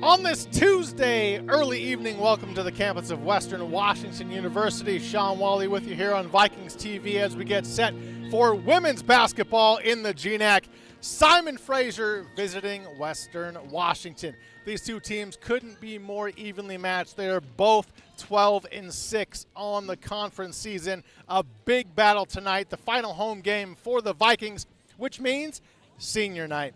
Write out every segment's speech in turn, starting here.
On this Tuesday early evening, welcome to the campus of Western Washington University. Sean Wally with you here on Vikings TV as we get set for women's basketball in the GNAC. Simon Fraser visiting Western Washington. These two teams couldn't be more evenly matched. They are both 12-6 on the conference season. A big battle tonight, the final home game for the Vikings, which means senior night.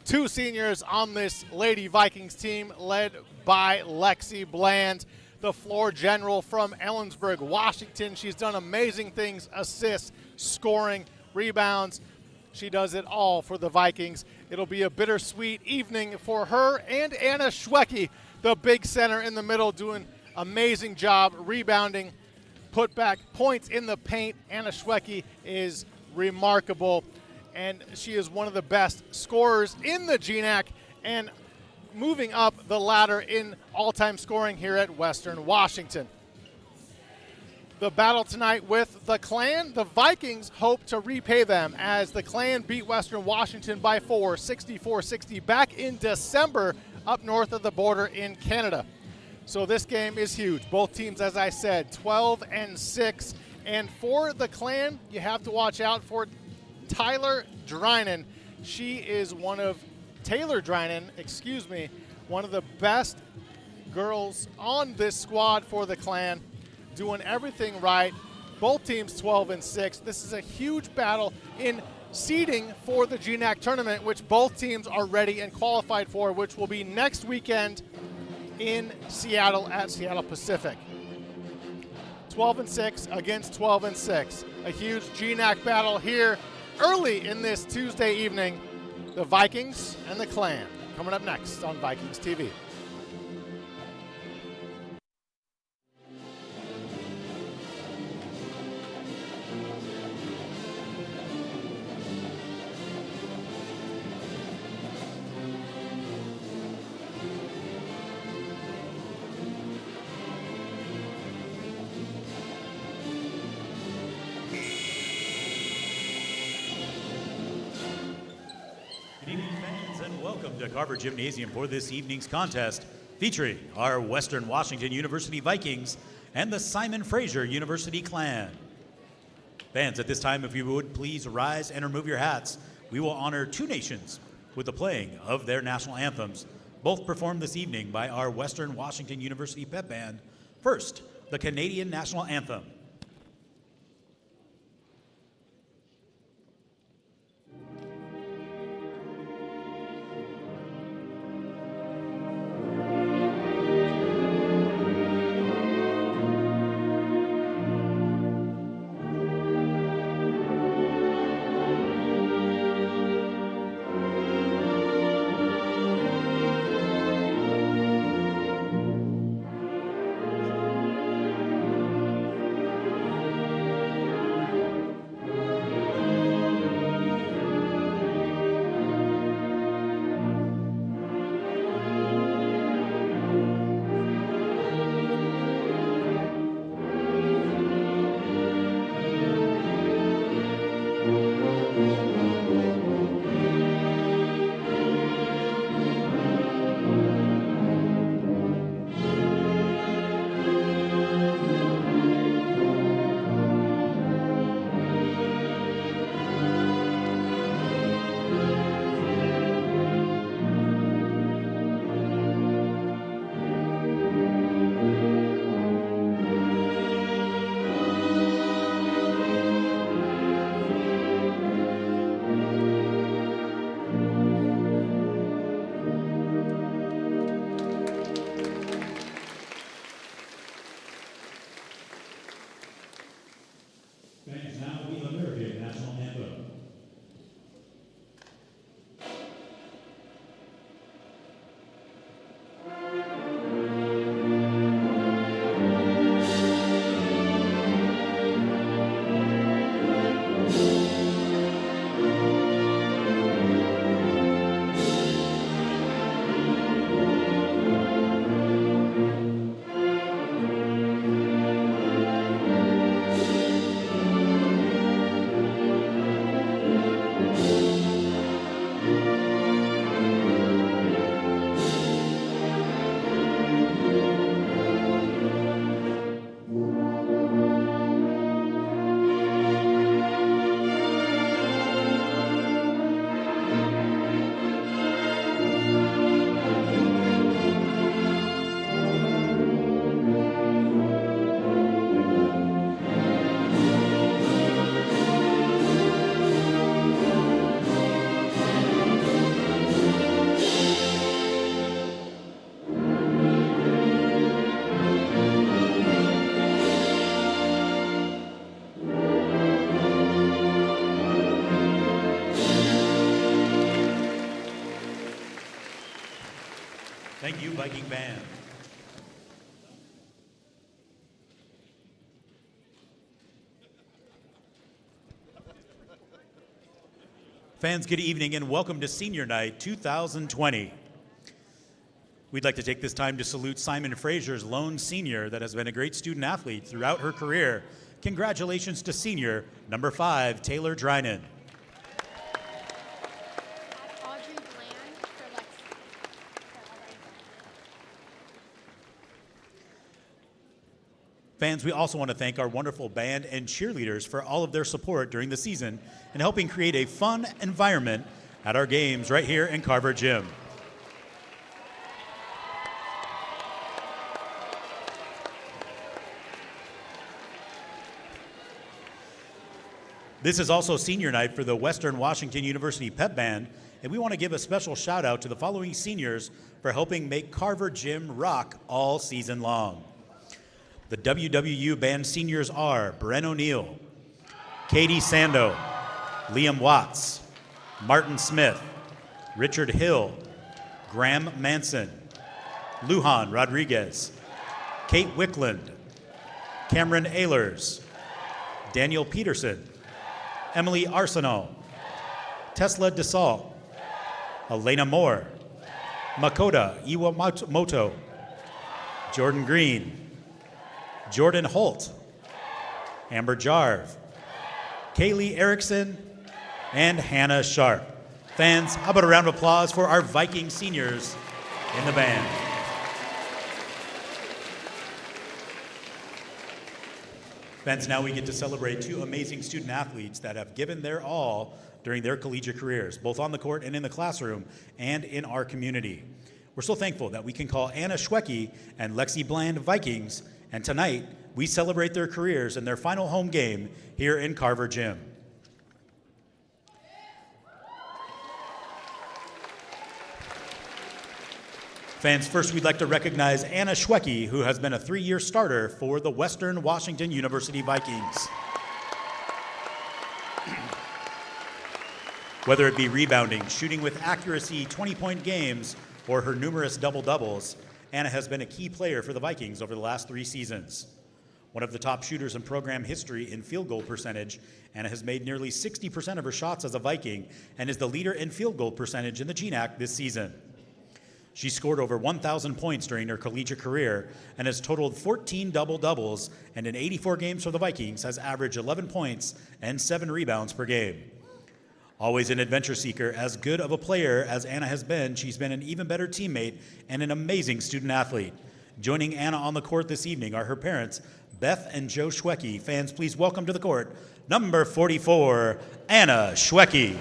Two seniors on this Lady Vikings team led by Lexi Bland, the floor general from Ellensburg, Washington. She's done amazing things, assists, scoring, rebounds. She does it all for the Vikings. It'll be a bittersweet evening for her and Anna Schwecke, the big center in the middle, doing amazing job rebounding, put back points in the paint. Anna Schwecke is remarkable, and she is one of the best scorers in the GNAC and moving up the ladder in all-time scoring here at Western Washington. The battle tonight with the Clan. The Vikings hope to repay them as the Clan beat Western Washington by 4, 64-60 back in December up north of the border in Canada. So this game is huge. Both teams, as I said, 12-6. And for the Clan, you have to watch out for Taylor Drynan. She is one of the best girls on this squad for the Clan, doing everything right. Both teams 12-6. This is a huge battle in seeding for the GNAC tournament, which both teams are ready and qualified for, which will be next weekend in Seattle at Seattle Pacific. 12-6 against 12-6. A huge GNAC battle here early in this Tuesday evening. The Vikings and the Clan coming up next on Vikings TV. Good evening, and welcome to Carver Gymnasium for this evening's contest featuring our Western Washington University Vikings and the Simon Fraser University Clan. Fans, at this time, if you would please rise and remove your hats, we will honor two nations with the playing of their national anthems, both performed this evening by our Western Washington University pep band. First, the Canadian National Anthem. Thank you, Viking Band. Fans, good evening and welcome to Senior Night 2020. We'd like to take this time to salute Simon Fraser's lone senior that has been a great student athlete throughout her career. Congratulations to senior number 5, Taylor Drynan. Fans, we also want to thank our wonderful band and cheerleaders for all of their support during the season and helping create a fun environment at our games right here in Carver Gym. This is also senior night for the Western Washington University Pep Band, and we want to give a special shout out to the following seniors for helping make Carver Gym rock all season long. The WWU band seniors are Bren O'Neill, Katie Sando, Liam Watts, Martin Smith, Richard Hill, Graham Manson, Lujan Rodriguez, Kate Wickland, Cameron Ehlers, Daniel Peterson, Emily Arsenal, Tesla DeSalle, Elena Moore, Makoto Iwamoto, Jordan Green, Jordan Holt, Amber Jarve, Kaylee Erickson, and Hannah Sharp. Fans, how about a round of applause for our Viking seniors in the band? Fans, now we get to celebrate two amazing student athletes that have given their all during their collegiate careers, both on the court and in the classroom and in our community. We're so thankful that we can call Anna Schwecke and Lexi Bland Vikings, and tonight we celebrate their careers in their final home game here in Carver Gym. Fans, first we'd like to recognize Anna Schwecke, who has been a 3-year starter for the Western Washington University Vikings. Whether it be rebounding, shooting with accuracy, 20-point games, or her numerous double-doubles, Anna has been a key player for the Vikings over the last 3 seasons. One of the top shooters in program history in field goal percentage, Anna has made nearly 60% of her shots as a Viking and is the leader in field goal percentage in the GNAC this season. She scored over 1,000 points during her collegiate career and has totaled 14 double-doubles, and in 84 games for the Vikings has averaged 11 points and 7 rebounds per game. Always an adventure seeker, as good of a player as Anna has been, she's been an even better teammate and an amazing student athlete. Joining Anna on the court this evening are her parents, Beth and Joe Schwecke. Fans, please welcome to the court, number 44, Anna Schwecke.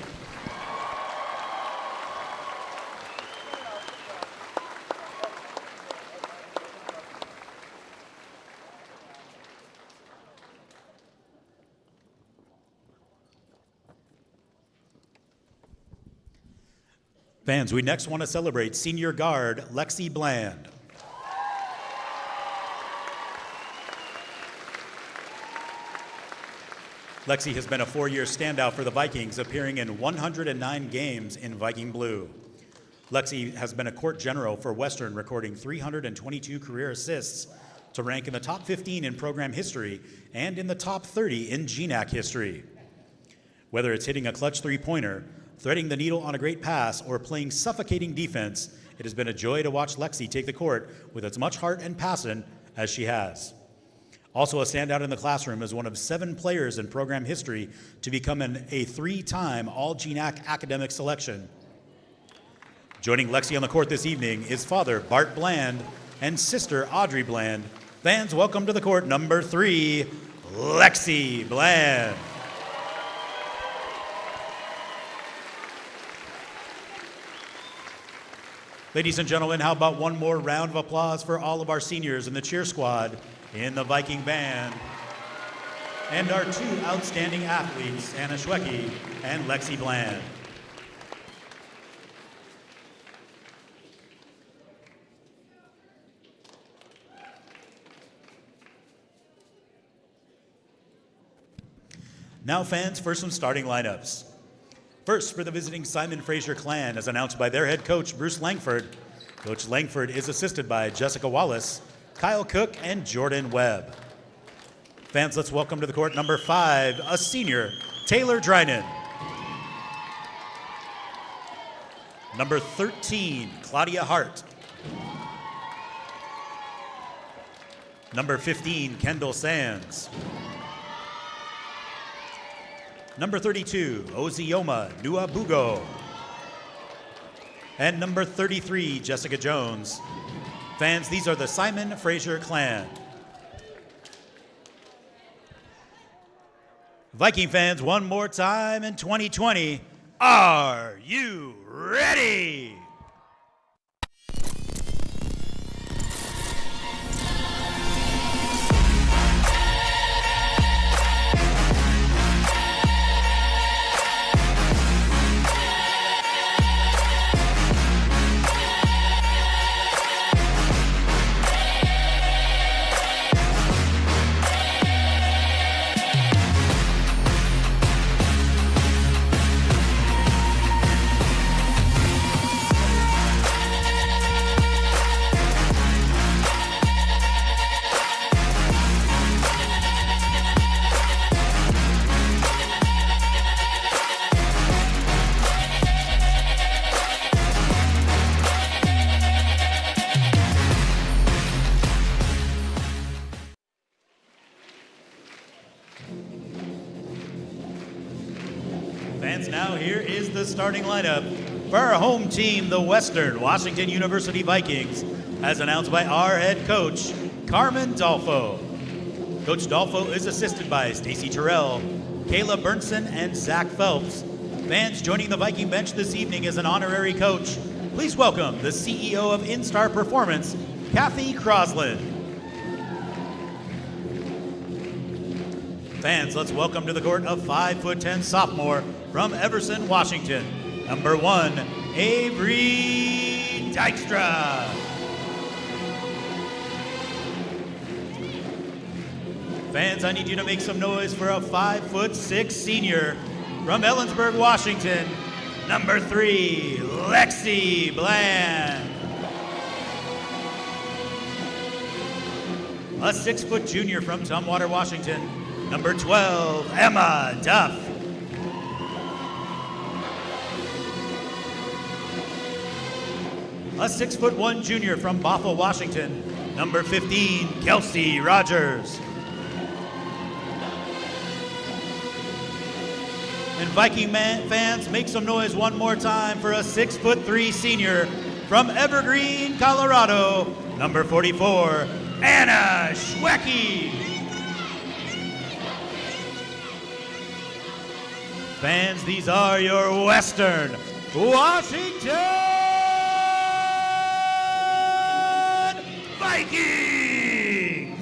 Fans, we next want to celebrate senior guard Lexi Bland. Lexi has been a 4-year standout for the Vikings, appearing in 109 games in Viking blue. Lexi has been a court general for Western, recording 322 career assists to rank in the top 15 in program history and in the top 30 in GNAC history. Whether it's hitting a clutch three-pointer, threading the needle on a great pass, or playing suffocating defense, it has been a joy to watch Lexi take the court with as much heart and passion as she has. Also a standout in the classroom is one of 7 players in program history to become a 3-time All-GNAC academic selection. Joining Lexi on the court this evening is father Bart Bland and sister Audrey Bland. Fans, welcome to the court, number 3, Lexi Bland. Ladies and gentlemen, how about one more round of applause for all of our seniors in the cheer squad in the Viking band, and our 2 outstanding athletes, Anna Schwecke and Lexi Bland. Now, fans, for some starting lineups. First, for the visiting Simon Fraser clan, as announced by their head coach, Bruce Langford. Coach Langford is assisted by Jessica Wallace, Kyle Cook, and Jordan Webb. Fans, let's welcome to the court, number 5, a senior, Taylor Drynan. Number 13, Claudia Hart. Number 15, Kendall Sands. Number 32, Ozioma Nuabugo. And number 33, Jessica Jones. Fans, these are the Simon Fraser clan. Viking fans, one more time in 2020. Are you ready? starting lineup for our home team, the Western Washington University Vikings, as announced by our head coach, Carmen Dolfo. Coach Dolfo is assisted by Stacy Terrell, Kayla Burnson, and Zach Phelps. Fans joining the Viking bench this evening as an honorary coach, please welcome the CEO of InStar Performance, Kathy Crosland. Fans, let's welcome to the court a 5'10" sophomore from Everson, Washington, number 1, Avery Dykstra. Fans, I need you to make some noise for a 5'6" senior from Ellensburg, Washington, number 3, Lexi Bland. A 6' junior from Tumwater, Washington, number 12, Emma Duff. A 6'1" junior from Bothell, Washington, number 15, Kelsey Rogers. And Viking fans, make some noise one more time for a 6'3" senior from Evergreen, Colorado, number 44, Anna Schwecke. Fans, these are your Western Washington Vikings!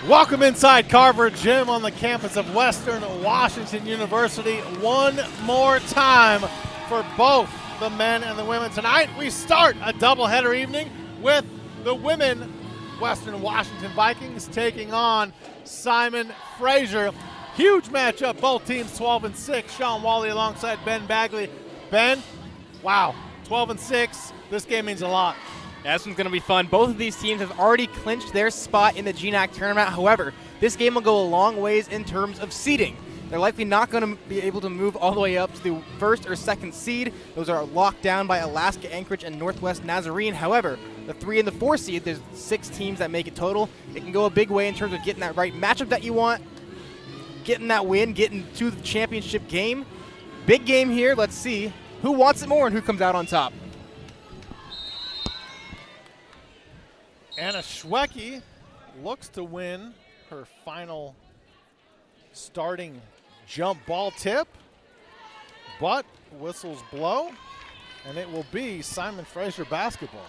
Welcome inside Carver Gym on the campus of Western Washington University. One more time for both the men and the women. Tonight we start a doubleheader evening with the women Western Washington Vikings taking on Simon Fraser. Huge matchup, both teams 12-6. Sean Wally alongside Ben Bagley. Ben, wow, 12-6. This game means a lot. Yeah, this one's going to be fun. Both of these teams have already clinched their spot in the GNAC tournament. However, this game will go a long ways in terms of seeding. They're likely not going to be able to move all the way up to the first or second seed. Those are locked down by Alaska Anchorage and Northwest Nazarene. However, the 3 and the 4 seed, there's 6 teams that make it total. It can go a big way in terms of getting that right matchup that you want, getting that win, getting to the championship game. Big game here. Let's see who wants it more and who comes out on top. Anna Schwecke looks to win her final starting jump ball tip, but whistles blow, and it will be Simon Fraser basketball.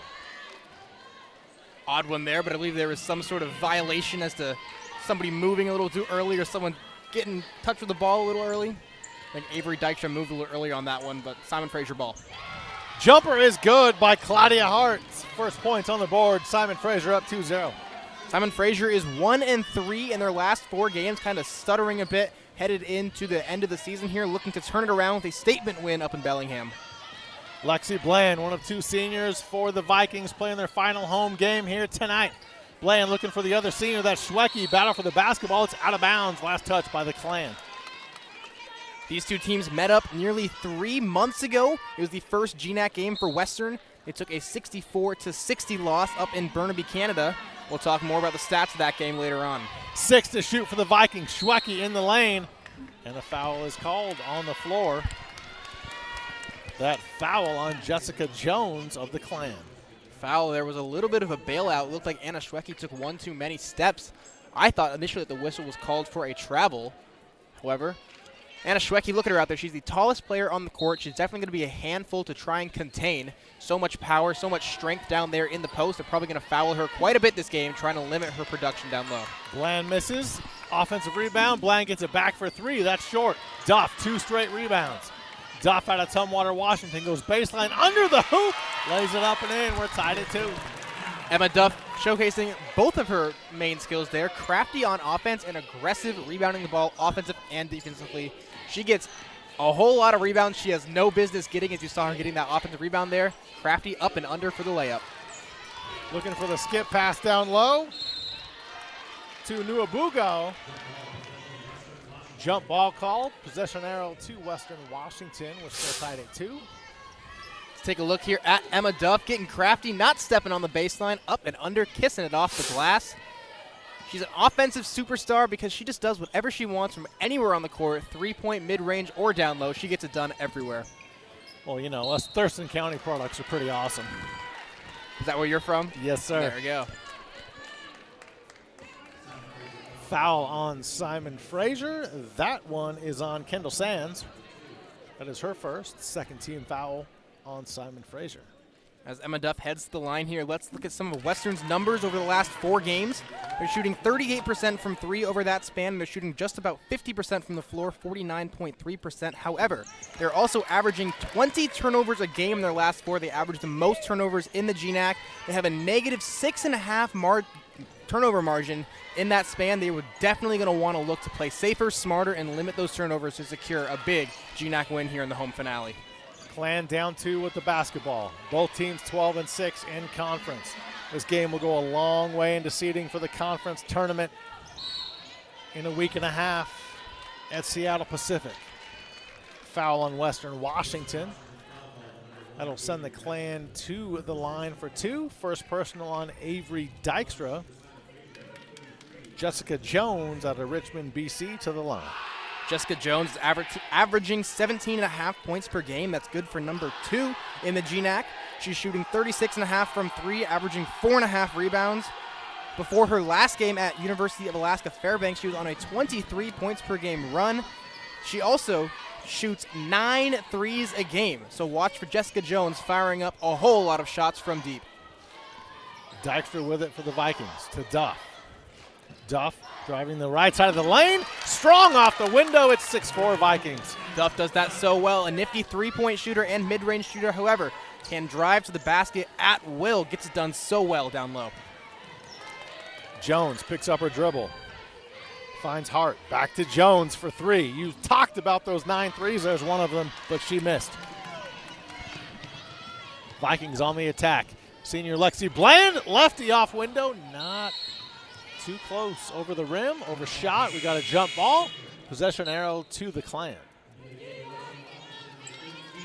Odd one there, but I believe there was some sort of violation as to somebody moving a little too early or someone getting in touch with the ball a little early. I think Avery Dykstra moved a little earlier on that one, but Simon Fraser ball. Jumper is good by Claudia Hart. First points on the board. Simon Fraser up 2-0. Simon Fraser is 1-3 in their last 4 games, kind of stuttering a bit, headed into the end of the season here, looking to turn it around with a statement win up in Bellingham. Lexi Bland, one of 2 seniors for the Vikings, playing their final home game here tonight. Bland looking for the other senior, that's Schwecke. Battle for the basketball. It's out of bounds. Last touch by the Clan. These 2 teams met up nearly 3 months ago. It was the first GNAC game for Western. They took a 64-60 loss up in Burnaby, Canada. We'll talk more about the stats of that game later on. 6 to shoot for the Vikings. Schwecke in the lane, and a foul is called on the floor. That foul on Jessica Jones of the Clan. Foul. There was a little bit of a bailout. It looked like Anna Schwecke took one too many steps. I thought initially that the whistle was called for a travel. However, Anna Schwecke, look at her out there. She's the tallest player on the court. She's definitely going to be a handful to try and contain. So much power, so much strength down there in the post. They're probably going to foul her quite a bit this game, trying to limit her production down low. Bland misses. Offensive rebound. Bland gets it back for 3. That's short. Duff, 2 straight rebounds. Duff out of Tumwater, Washington, goes baseline under the hoop. Lays it up and in. We're tied at 2. Emma Duff showcasing both of her main skills there. Crafty on offense and aggressive rebounding the ball offensive and defensively. She gets a whole lot of rebounds she has no business getting, as you saw her getting that offensive rebound there. Crafty up and under for the layup. Looking for the skip pass down low to Nuabugo. Jump ball called. Possession arrow to Western Washington. We're still tied at 2. Let's take a look here at Emma Duff getting crafty, not stepping on the baseline, up and under, kissing it off the glass. She's an offensive superstar because she just does whatever she wants from anywhere on the court, three-point, mid-range, or down low. She gets it done everywhere. Well, you know, us Thurston County products are pretty awesome. Is that where you're from? Yes, sir. There we go. Foul on Simon Fraser. That one is on Kendall Sands. That is her first. Second team foul on Simon Fraser. As Emma Duff heads to the line here, let's look at some of Western's numbers over the last 4 games. They're shooting 38% from 3 over that span. They're shooting just about 50% from the floor, 49.3%. However, they're also averaging 20 turnovers a game in their last 4. They average the most turnovers in the GNAC. They have a negative 6.5 turnover margin in that span. They were definitely going to want to look to play safer, smarter, and limit those turnovers to secure a big GNAC win here in the home finale. Clan down 2 with the basketball. Both teams 12-6 in conference. This game will go a long way into seeding for the conference tournament in a week and a half at Seattle Pacific. Foul on Western Washington. That'll send the Clan to the line for 2. First personal on Avery Dykstra. Jessica Jones out of Richmond, BC to the line. Jessica Jones is averaging 17.5 points per game. That's good for number 2 in the GNAC. She's shooting 36.5 from 3, averaging 4.5 rebounds. Before her last game at University of Alaska Fairbanks, she was on a 23 points per game run. She also shoots 9 threes a game. So watch for Jessica Jones firing up a whole lot of shots from deep. Dykstra with it for the Vikings to Duff. Duff driving the right side of the lane. Strong off the window. It's 6-4 Vikings. Duff does that so well. A nifty three-point shooter and mid-range shooter, however, can drive to the basket at will. Gets it done so well down low. Jones picks up her dribble. Finds Hart. Back to Jones for 3. You talked about those 9 threes. There's one of them, but she missed. Vikings on the attack. Senior Lexi Bland, lefty off window. Not too close over the rim, overshot. We got a jump ball. Possession arrow to the Clan.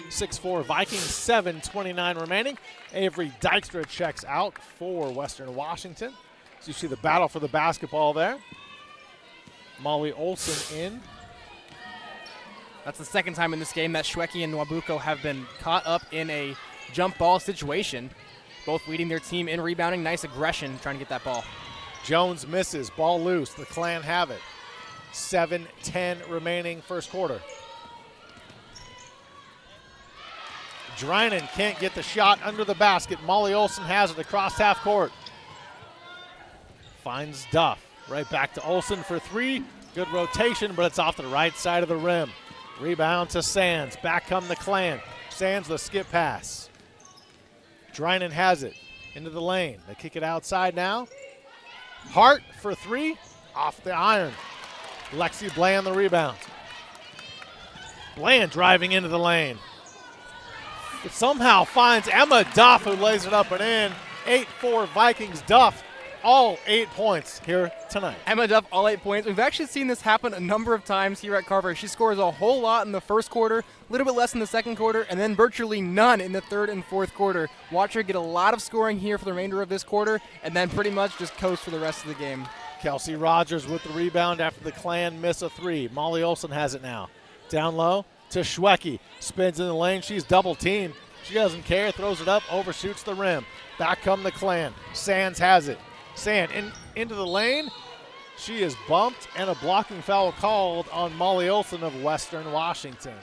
6-4 Vikings, 7:29 remaining. Avery Dykstra checks out for Western Washington. So you see the battle for the basketball there. Molly Olson in. That's the second time in this game that Shweki and Nwabuko have been caught up in a jump ball situation. Both leading their team in rebounding. Nice aggression trying to get that ball. Jones misses, ball loose. The Clan have it. 7:10 remaining first quarter. Drynan can't get the shot under the basket. Molly Olson has it across half court. Finds Duff. Right back to Olson for 3. Good rotation, but it's off the right side of the rim. Rebound to Sands. Back come the Clan. Sands the skip pass. Drynan has it into the lane. They kick it outside now. Hart for 3, off the iron. Lexi Bland the rebound. Bland driving into the lane. It somehow finds Emma Duff, who lays it up and in. 8-4 Vikings. Duff, all 8 points here tonight. Emma Duff, all 8 points. We've actually seen this happen a number of times here at Carver. She scores a whole lot in the first quarter, a little bit less in the second quarter, and then virtually none in the third and fourth quarter. Watch her get a lot of scoring here for the remainder of this quarter, and then pretty much just coast for the rest of the game. Kelsey Rogers with the rebound after the Clan miss a 3. Molly Olson has it now. Down low to Shweki. Spins in the lane. She's double teamed. She doesn't care. Throws it up. Overshoots the rim. Back come the Clan. Sands has it. Sand into the lane. She is bumped, and a blocking foul called on Molly Olson of Western Washington.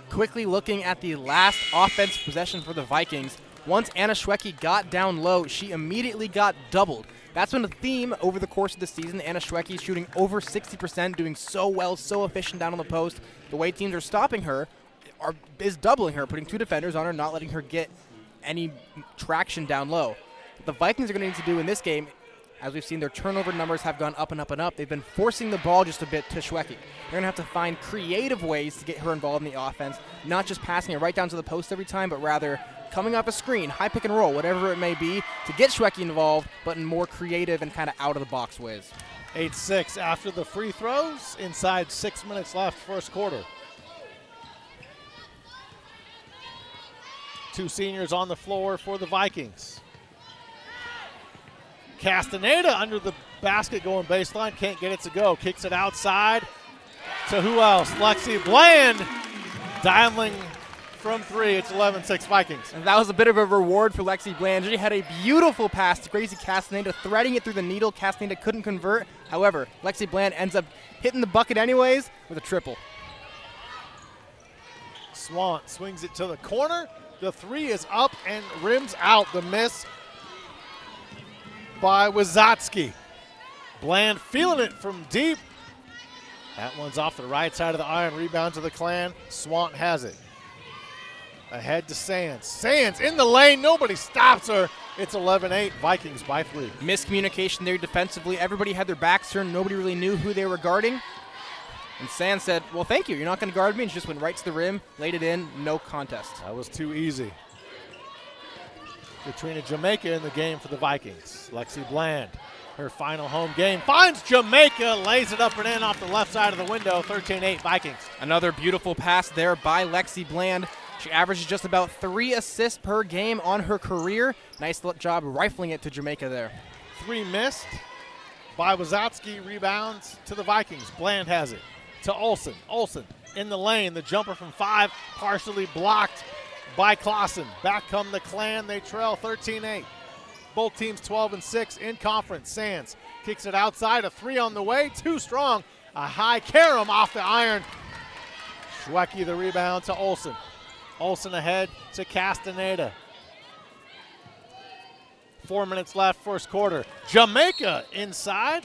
Quickly looking at the last offensive possession for the Vikings, once Anna Shweki got down low, she immediately got doubled. That's been a theme over the course of the season. Anna Shweki shooting over 60%, doing so well, so efficient down on the post. The way teams are stopping her is doubling her, putting 2 defenders on her, not letting her get any traction down low. What the Vikings are going to need to do in this game, as we've seen, their turnover numbers have gone up and up and up. They've been forcing the ball just a bit to Shweki. They're going to have to find creative ways to get her involved in the offense, not just passing it right down to the post every time, but rather coming off a screen, high pick and roll, whatever it may be, to get Shweki involved, but in more creative and kind of out-of-the-box ways. 8-6 after the free throws. Inside 6 minutes left first quarter. 2 seniors on the floor for the Vikings. Castaneda under the basket going baseline. Can't get it to go. Kicks it outside to who else? Lexi Bland dialing from three. It's 11-6 Vikings. And that was a bit of a reward for Lexi Bland. She had a beautiful pass to Gracie Castaneda, threading it through the needle. Castaneda couldn't convert. However, Lexi Bland ends up hitting the bucket anyways with a triple. Swan swings it to the corner. The three is up and rims out. The miss by Wazotsky. Bland feeling it from deep. That one's off the right side of the iron. Rebound to the Clan. Swan has it. Ahead to Sands. Sands in the lane. Nobody stops her. It's 11-8. Vikings by 3. Miscommunication there defensively. Everybody had their backs turned. Nobody really knew who they were guarding. And Sands said, well, thank you. You're not going to guard me. And she just went right to the rim, laid it in, no contest. That was too easy. Katrina Jamaica in the game for the Vikings. Lexi Bland, her final home game, finds Jamaica, lays it up and in off the left side of the window. 13-8 Vikings. Another beautiful pass there by Lexi Bland. She averages just about 3 assists per game on her career. Nice job rifling it to Jamaica there. 3 missed by Wazotsky. Rebounds to the Vikings. Bland has it to Olsen. Olsen in the lane. The jumper from 5 partially blocked by Clausen. Back come the Clan. They trail 13-8. Both teams 12-6 in conference. Sands kicks it outside. A 3 on the way. Too strong. A high carom off the iron. Schwecke the rebound to Olsen. Olsen ahead to Castaneda. 4 minutes left, first quarter. Jamaica inside.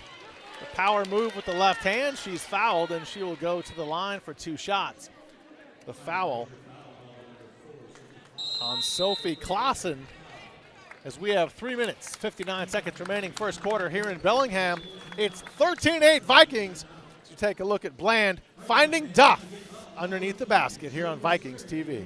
The power move with the left hand. She's fouled, and she will go to the line for 2 shots. The foul on Sophie Clausen, as we have 3 minutes, 59 seconds remaining, first quarter here in Bellingham. It's 13-8 Vikings. So take a look at Bland finding Duff underneath the basket here on Vikings TV.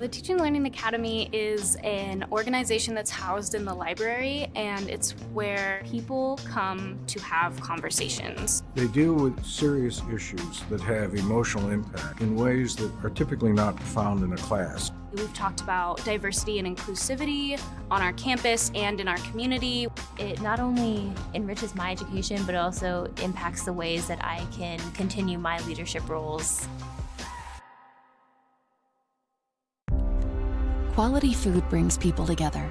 The Teaching and Learning Academy is an organization that's housed in the library, and it's where people come to have conversations. They deal with serious issues that have emotional impact in ways that are typically not found in a class. We've talked about diversity and inclusivity on our campus and in our community. It not only enriches my education, but also impacts the ways that I can continue my leadership roles. Quality food brings people together,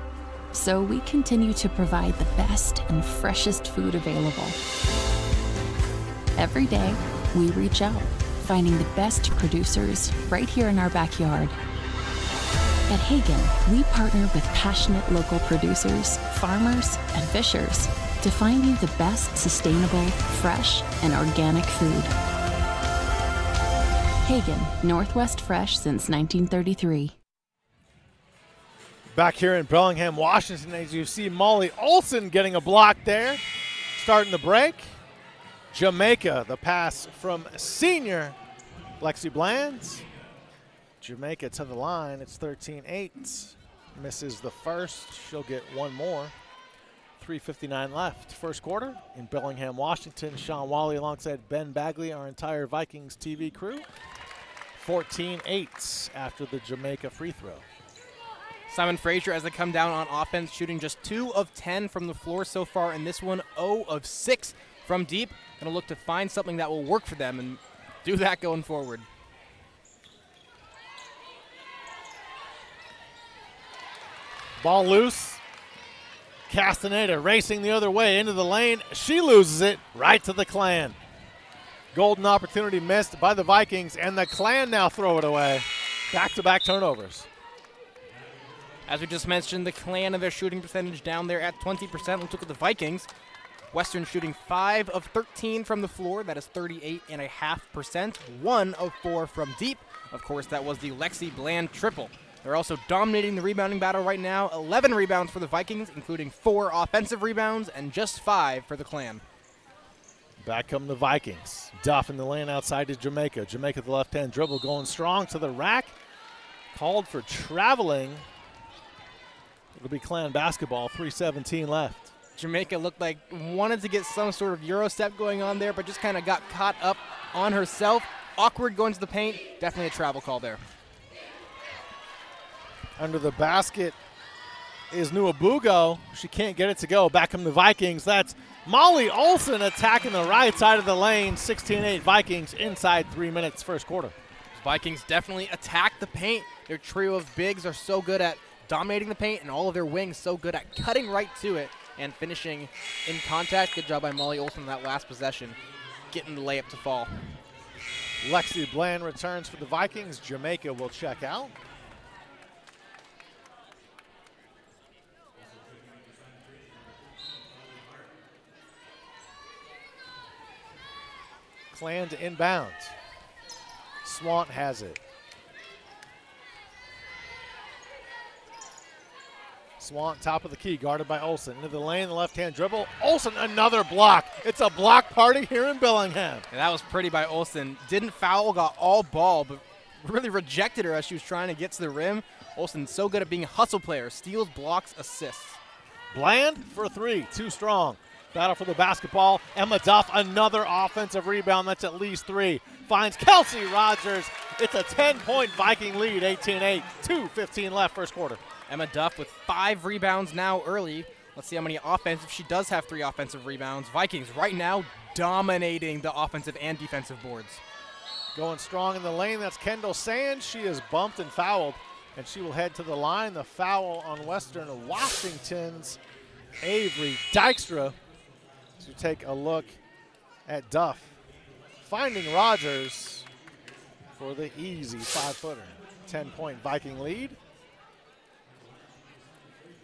so we continue to provide the best and freshest food available. Every day, we reach out, finding the best producers right here in our backyard. At Hagen, we partner with passionate local producers, farmers, and fishers to find you the best sustainable, fresh, and organic food. Hagen, Northwest Fresh since 1933. Back here in Bellingham, Washington, as you see Molly Olsen getting a block there. Starting the break. Jamaica, the pass from senior Lexi Bland. Jamaica to the line. It's 13-8. Misses the first. She'll get one more. 3:59 left. First quarter in Bellingham, Washington. Sean Wally alongside Ben Bagley, our entire Vikings TV crew. 14-8 after the Jamaica free throw. Simon Fraser, as they come down on offense, shooting just 2 of 10 from the floor so far, and this one 0 of 6 from deep. Going to look to find something that will work for them and do that going forward. Ball loose. Castaneda racing the other way into the lane. She loses it right to the Clan. Golden opportunity missed by the Vikings, and the Clan now throw it away. Back-to-back turnovers. As we just mentioned, the Clan and their shooting percentage down there at 20%. Let's look at the Vikings. Western shooting 5 of 13 from the floor. That is 38.5%. 1 of 4 from deep. Of course, that was the Lexi Bland triple. They're also dominating the rebounding battle right now. 11 rebounds for the Vikings, including 4 offensive rebounds and just 5 for the Clan. Back come the Vikings. Duff in the lane outside to Jamaica. Jamaica, the left-hand dribble, going strong to the rack. Called for traveling. It'll be Clan basketball, 3:17 left. Jamaica looked like wanted to get some sort of Euro step going on there, but just kind of got caught up on herself. Awkward going to the paint. Definitely a travel call there. Under the basket is Nuabugo. She can't get it to go. Back come the Vikings. That's Molly Olsen attacking the right side of the lane. 16-8 Vikings inside 3 minutes first quarter. Vikings definitely attack the paint. Their trio of bigs are so good at dominating the paint, and all of their wings so good at cutting right to it and finishing in contact. Good job by Molly Olsen in that last possession, getting the layup to fall. Lexi Bland returns for the Vikings. Jamaica will check out. Clan to inbounds. Swant has it. Swant top of the key, guarded by Olsen. Into the lane, the left-hand dribble. Olsen, another block. It's a block party here in Bellingham. And that was pretty by Olsen. Didn't foul, got all ball, but really rejected her as she was trying to get to the rim. Olsen so good at being a hustle player. Steals, blocks, assists. Bland for three, too strong. Battle for the basketball. Emma Duff, another offensive rebound. That's at least three. Finds Kelsey Rogers. It's a 10-point Viking lead, 18-8. 2:15 left first quarter. Emma Duff with 5 rebounds now early. Let's see how many offensive. She does have 3 offensive rebounds. Vikings right now dominating the offensive and defensive boards. Going strong in the lane, that's Kendall Sands. She is bumped and fouled, and she will head to the line. The foul on Western Washington's Avery Dykstra. To take a look at Duff. Finding Rogers for the easy 5-footer. 10-point Viking lead.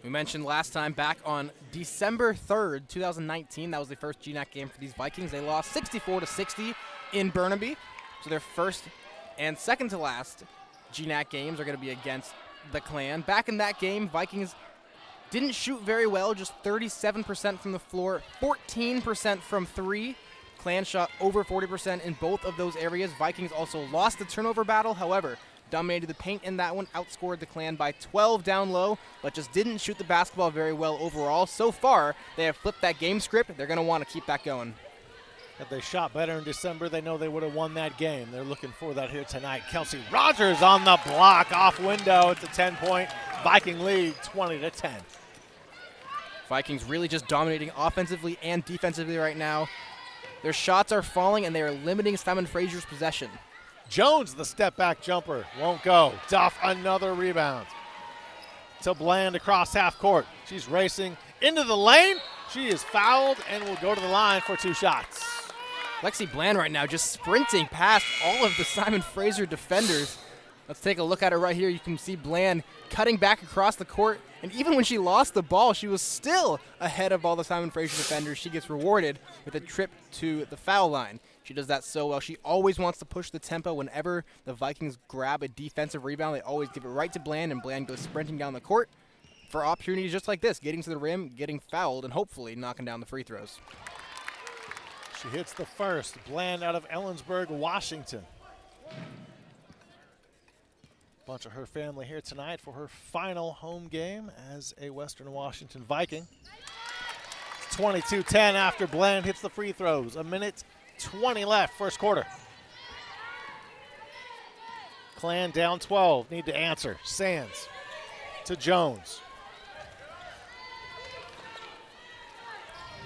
We mentioned last time back on December 3rd, 2019, that was the first GNAC game for these Vikings. They lost 64-60 in Burnaby. So their first and second to last GNAC games are going to be against the Clan. Back in that game, Vikings didn't shoot very well, just 37% from the floor, 14% from 3. Clan shot over 40% in both of those areas. Vikings also lost the turnover battle, however, dominated the paint in that one, outscored the Clan by 12 down low, but just didn't shoot the basketball very well overall. So far, they have flipped that game script. They're going to want to keep that going. If they shot better in December, they know they would have won that game. They're looking for that here tonight. Kelsey Rogers on the block, off window. It's a 10-point Viking lead, 20-10. Vikings really just dominating offensively and defensively right now. Their shots are falling, and they are limiting Simon Fraser's possession. Jones, the step-back jumper, won't go. Duff, another rebound. To Bland across half court. She's racing into the lane. She is fouled and will go to the line for 2 shots. Lexi Bland right now just sprinting past all of the Simon Fraser defenders. Let's take a look at it right here. You can see Bland cutting back across the court. And even when she lost the ball, she was still ahead of all the Simon Fraser defenders. She gets rewarded with a trip to the foul line. She does that so well. She always wants to push the tempo. Whenever the Vikings grab a defensive rebound, they always give it right to Bland, and Bland goes sprinting down the court for opportunities just like this, getting to the rim, getting fouled, and hopefully knocking down the free throws. She hits the first. Bland out of Ellensburg, Washington. Bunch of her family here tonight for her final home game as a Western Washington Viking. It's 22-10 after Bland hits the free throws. 1:20 left, first quarter. Clan down 12, need to answer. Sands to Jones.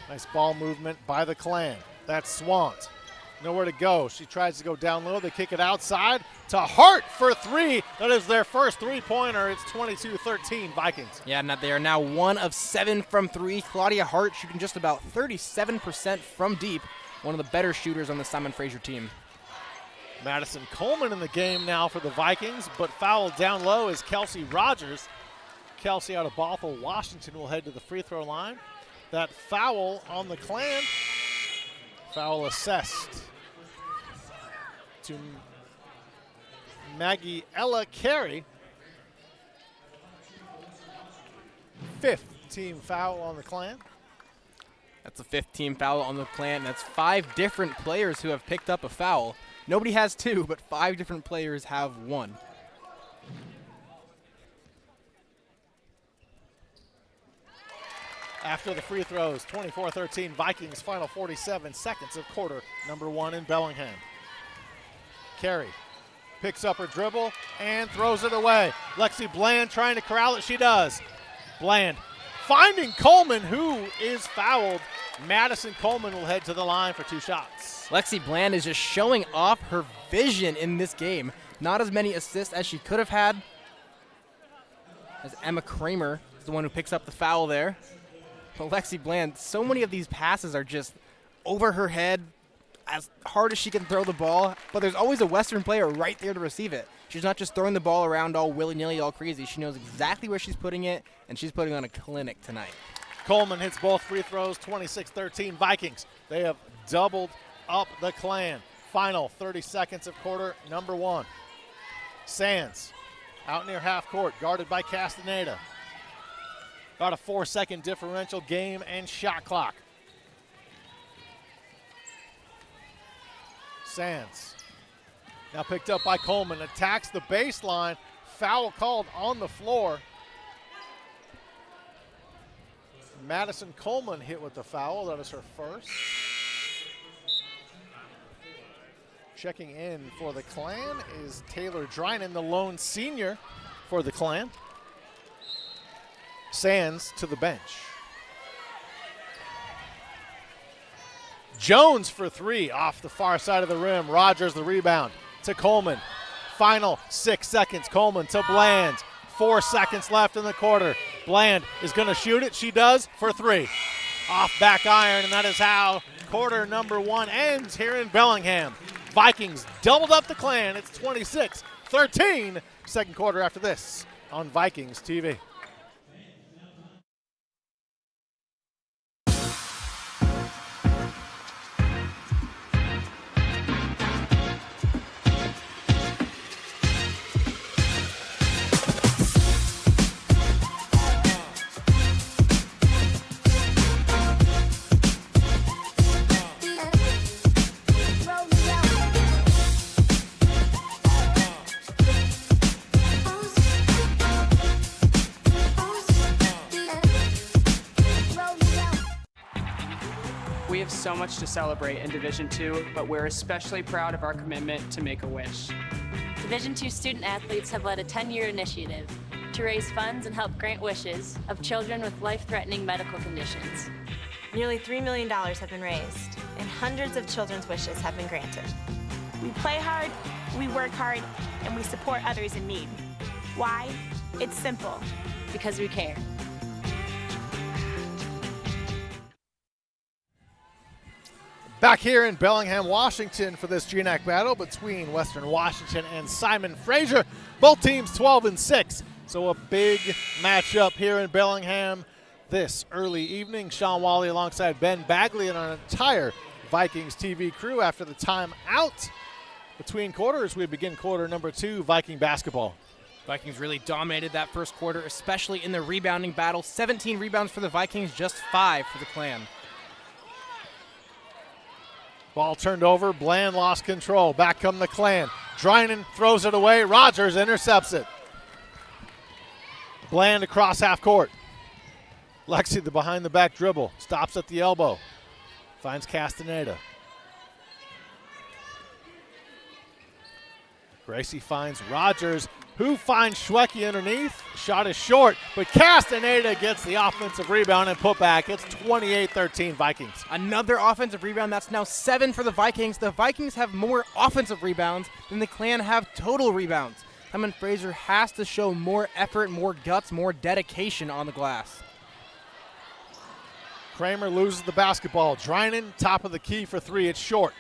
Nice ball movement by the Clan. That's Swant. Nowhere to go. She tries to go down low. They kick it outside to Hart for 3. That is their first three-pointer. It's 22-13 Vikings. Yeah, they are now 1 of 7 from 3. Claudia Hart shooting just about 37% from deep. One of the better shooters on the Simon Fraser team. Madison Coleman in the game now for the Vikings, but fouled down low is Kelsey Rogers. Kelsey out of Bothell, Washington will head to the free throw line. That foul on the Clan. Foul assessed to Maggie Ella Carey. 5th team foul on the Clan. That's the 5th team foul on the Clan. That's 5 different players who have picked up a foul. Nobody has 2, but 5 different players have 1. After the free throws, 24-13 Vikings, final 47 seconds of quarter number 1 in Bellingham. Carey picks up her dribble and throws it away. Lexi Bland trying to corral it. She does. Bland finding Coleman, who is fouled. Madison Coleman will head to the line for 2 shots. Lexi Bland is just showing off her vision in this game. Not as many assists as she could have had, as Emma Kramer is the one who picks up the foul there. But Lexi Bland, so many of these passes are just over her head, as hard as she can throw the ball, but there's always a Western player right there to receive it. She's not just throwing the ball around all willy-nilly, all crazy. She knows exactly where she's putting it, and she's putting on a clinic tonight. Coleman hits both free throws, 26-13 Vikings. They have doubled up the Clan. Final 30 seconds of quarter number 1. Sands out near half court, guarded by Castaneda. Got a 4-second differential game and shot clock. Sands now picked up by Coleman, attacks the baseline, foul called on the floor. Madison Coleman hit with the foul, that is her first. Checking in for the Clan is Taylor Drynan, the lone senior for the Clan. Sands to the bench. Jones for 3 off the far side of the rim. Rogers the rebound to Coleman. Final 6 seconds. Coleman to Bland. 4 seconds left in the quarter. Bland is going to shoot it. She does for 3. Off back iron, and that is how quarter number 1 ends here in Bellingham. Vikings doubled up the Clan. It's 26-13. Second quarter after this on Vikings TV. We have so much to celebrate in Division II, but we're especially proud of our commitment to Make-A-Wish. Division II student athletes have led a 10-year initiative to raise funds and help grant wishes of children with life-threatening medical conditions. Nearly $3 million have been raised, and hundreds of children's wishes have been granted. We play hard, we work hard, and we support others in need. Why? It's simple. Because we care. Back here in Bellingham, Washington for this GNAC battle between Western Washington and Simon Fraser. Both teams 12-6, so a big matchup here in Bellingham this early evening. Sean Wally alongside Ben Bagley and our entire Vikings TV crew after the time out. Between quarters, we begin quarter number 2, Viking basketball. Vikings really dominated that first quarter, especially in the rebounding battle. 17 rebounds for the Vikings, just 5 for the Clan. Ball turned over, Bland lost control. Back come the Clan. Drynan throws it away, Rogers intercepts it. Bland across half court. Lexi, the behind the back dribble, stops at the elbow. Finds Castaneda. Gracie finds Rogers, who finds Schwecke underneath. Shot is short, but Castaneda gets the offensive rebound and put back. It's 28-13 Vikings. Another offensive rebound. That's now 7 for the Vikings. The Vikings have more offensive rebounds than the Clan have total rebounds. Simon Fraser has to show more effort, more guts, more dedication on the glass. Kramer loses the basketball. Drynan, top of the key for 3. It's short.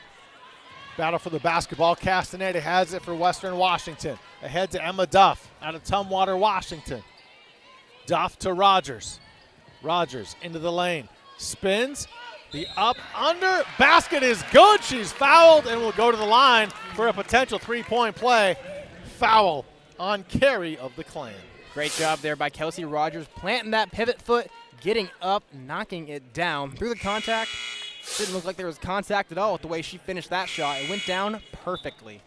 Battle for the basketball. Castaneda has it for Western Washington. Ahead to Emma Duff out of Tumwater, Washington. Duff to Rogers. Rogers into the lane. Spins. The up, under. Basket is good. She's fouled and will go to the line for a potential 3-point play. Foul on carry of the Clan. Great job there by Kelsey Rogers, planting that pivot foot, getting up, knocking it down through the contact. Didn't look like there was contact at all with the way she finished that shot. It went down perfectly.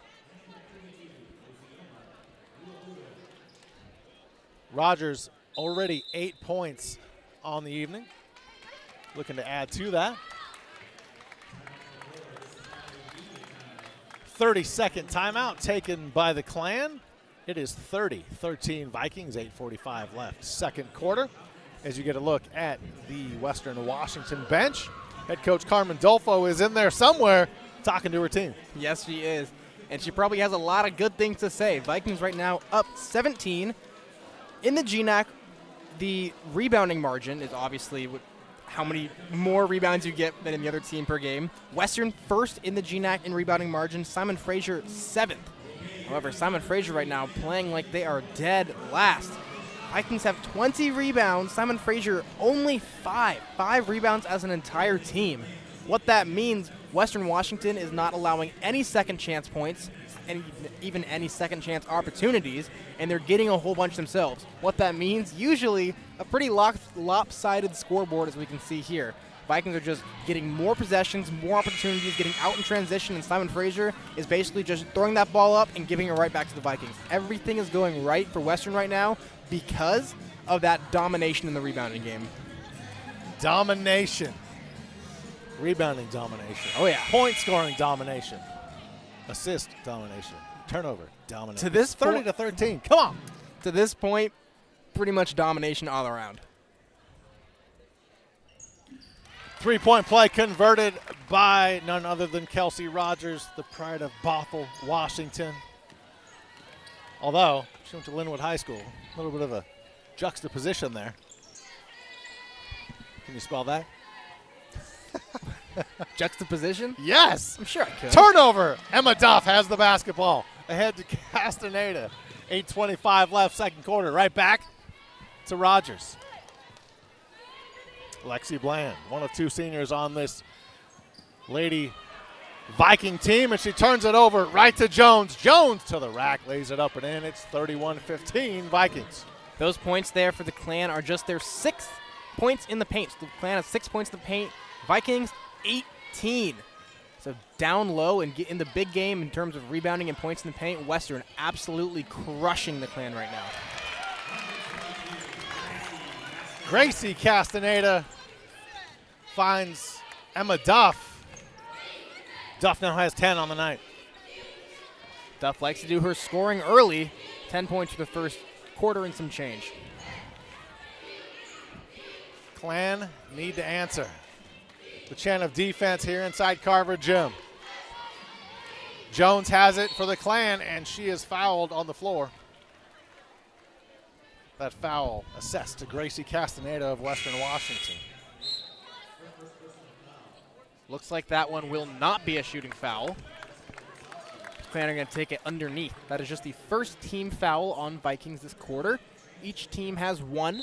Rogers already 8 points on the evening. Looking to add to that. 30-second timeout taken by the Clan. It is 30-13 Vikings, 8:45 left. Second quarter. as you get a look at the Western Washington bench. Head coach Carmen Dolfo is in there somewhere talking to her team. Yes, she is. And she probably has a lot of good things to say. Vikings right now up 17. In the GNAC, the rebounding margin is obviously how many more rebounds you get than in the other team per game. Western first in the GNAC in rebounding margin. Simon Fraser 7th. However, Simon Fraser right now playing like they are dead last. Vikings have 20 rebounds. Simon Fraser only 5. 5 rebounds as an entire team. What that means, Western Washington is not allowing any second chance points, and even any second chance opportunities, and they're getting a whole bunch themselves. What that means, usually a pretty lopsided scoreboard, as we can see here. Vikings are just getting more possessions, more opportunities, getting out in transition, and Simon Fraser is basically just throwing that ball up and giving it right back to the Vikings. Everything is going right for Western right now because of that domination in the rebounding game. Domination. Rebounding domination. Oh, yeah. Point scoring domination. Assist domination. Turnover domination. To this 30 to 13. Come on. To this point, pretty much domination all around. 3-point play converted by none other than Kelsey Rogers, the pride of Bothell, Washington. Although she went to Linwood High School. A little bit of a juxtaposition there. Can you spell that? Juxtaposition? Yes. I'm sure I could. Turnover. Emma Duff has the basketball. Ahead to Castaneda. 8:25 left, second quarter. Right back to Rogers. Lexi Bland, one of 2 seniors on this Lady Viking team, and she turns it over right to Jones. Jones to the rack, lays it up and in. It's 31-15 Vikings. Those points there for the Clan are just their 6th points in the paint. So the Clan has 6 points in the paint. Vikings, 18. So down low and get in the big game in terms of rebounding and points in the paint. Western absolutely crushing the Clan right now. Gracie Castaneda finds Emma Duff. Duff now has 10 on the night. Duff likes to do her scoring early. 10 points for the first quarter and some change. Clan need to answer. The chant of defense here inside Carver Gym. Jones has it for the Clan, and she is fouled on the floor. That foul assessed to Gracie Castaneda of Western Washington. Looks like that one will not be a shooting foul. Clan are going to take it underneath. That is just the first team foul on Vikings this quarter. Each team has 1.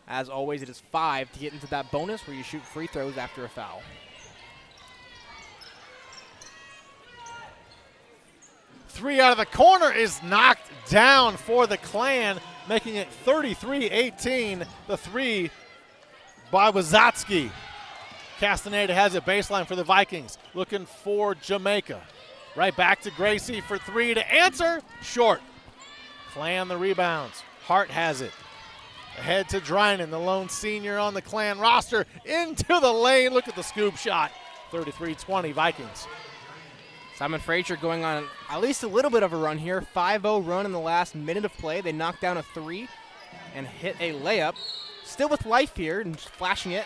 As always, it is 5 to get into that bonus where you shoot free throws after a foul. Three out of the corner is knocked down for the Clan, making it 33-18. The 3 by Wazatsky. Castaneda has it baseline for the Vikings, looking for Jamaica. Right back to Gracie for 3 to answer. Short. Clan the rebounds. Hart has it. Ahead to Drynan, the lone senior on the Clan roster. Into the lane. Look at the scoop shot. 33-20 Vikings. Simon Fraser going on at least a little bit of a run here. 5-0 run in the last minute of play. They knocked down a 3 and hit a layup. Still with life here and flashing it.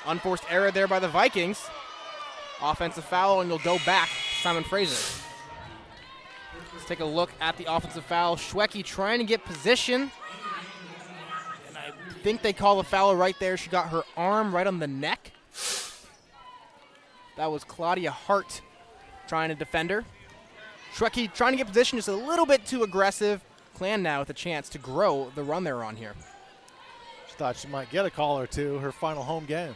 Unforced error there by the Vikings. Offensive foul, and you'll go back to Simon Fraser. Let's take a look at the offensive foul. Schwecke trying to get position. And I think they call the foul right there. She got her arm right on the neck. That was Claudia Hart trying to defend her. Schwecke trying to get position, just a little bit too aggressive. Clan now with a chance to grow the run they're on here. She thought she might get a call or two her final home game.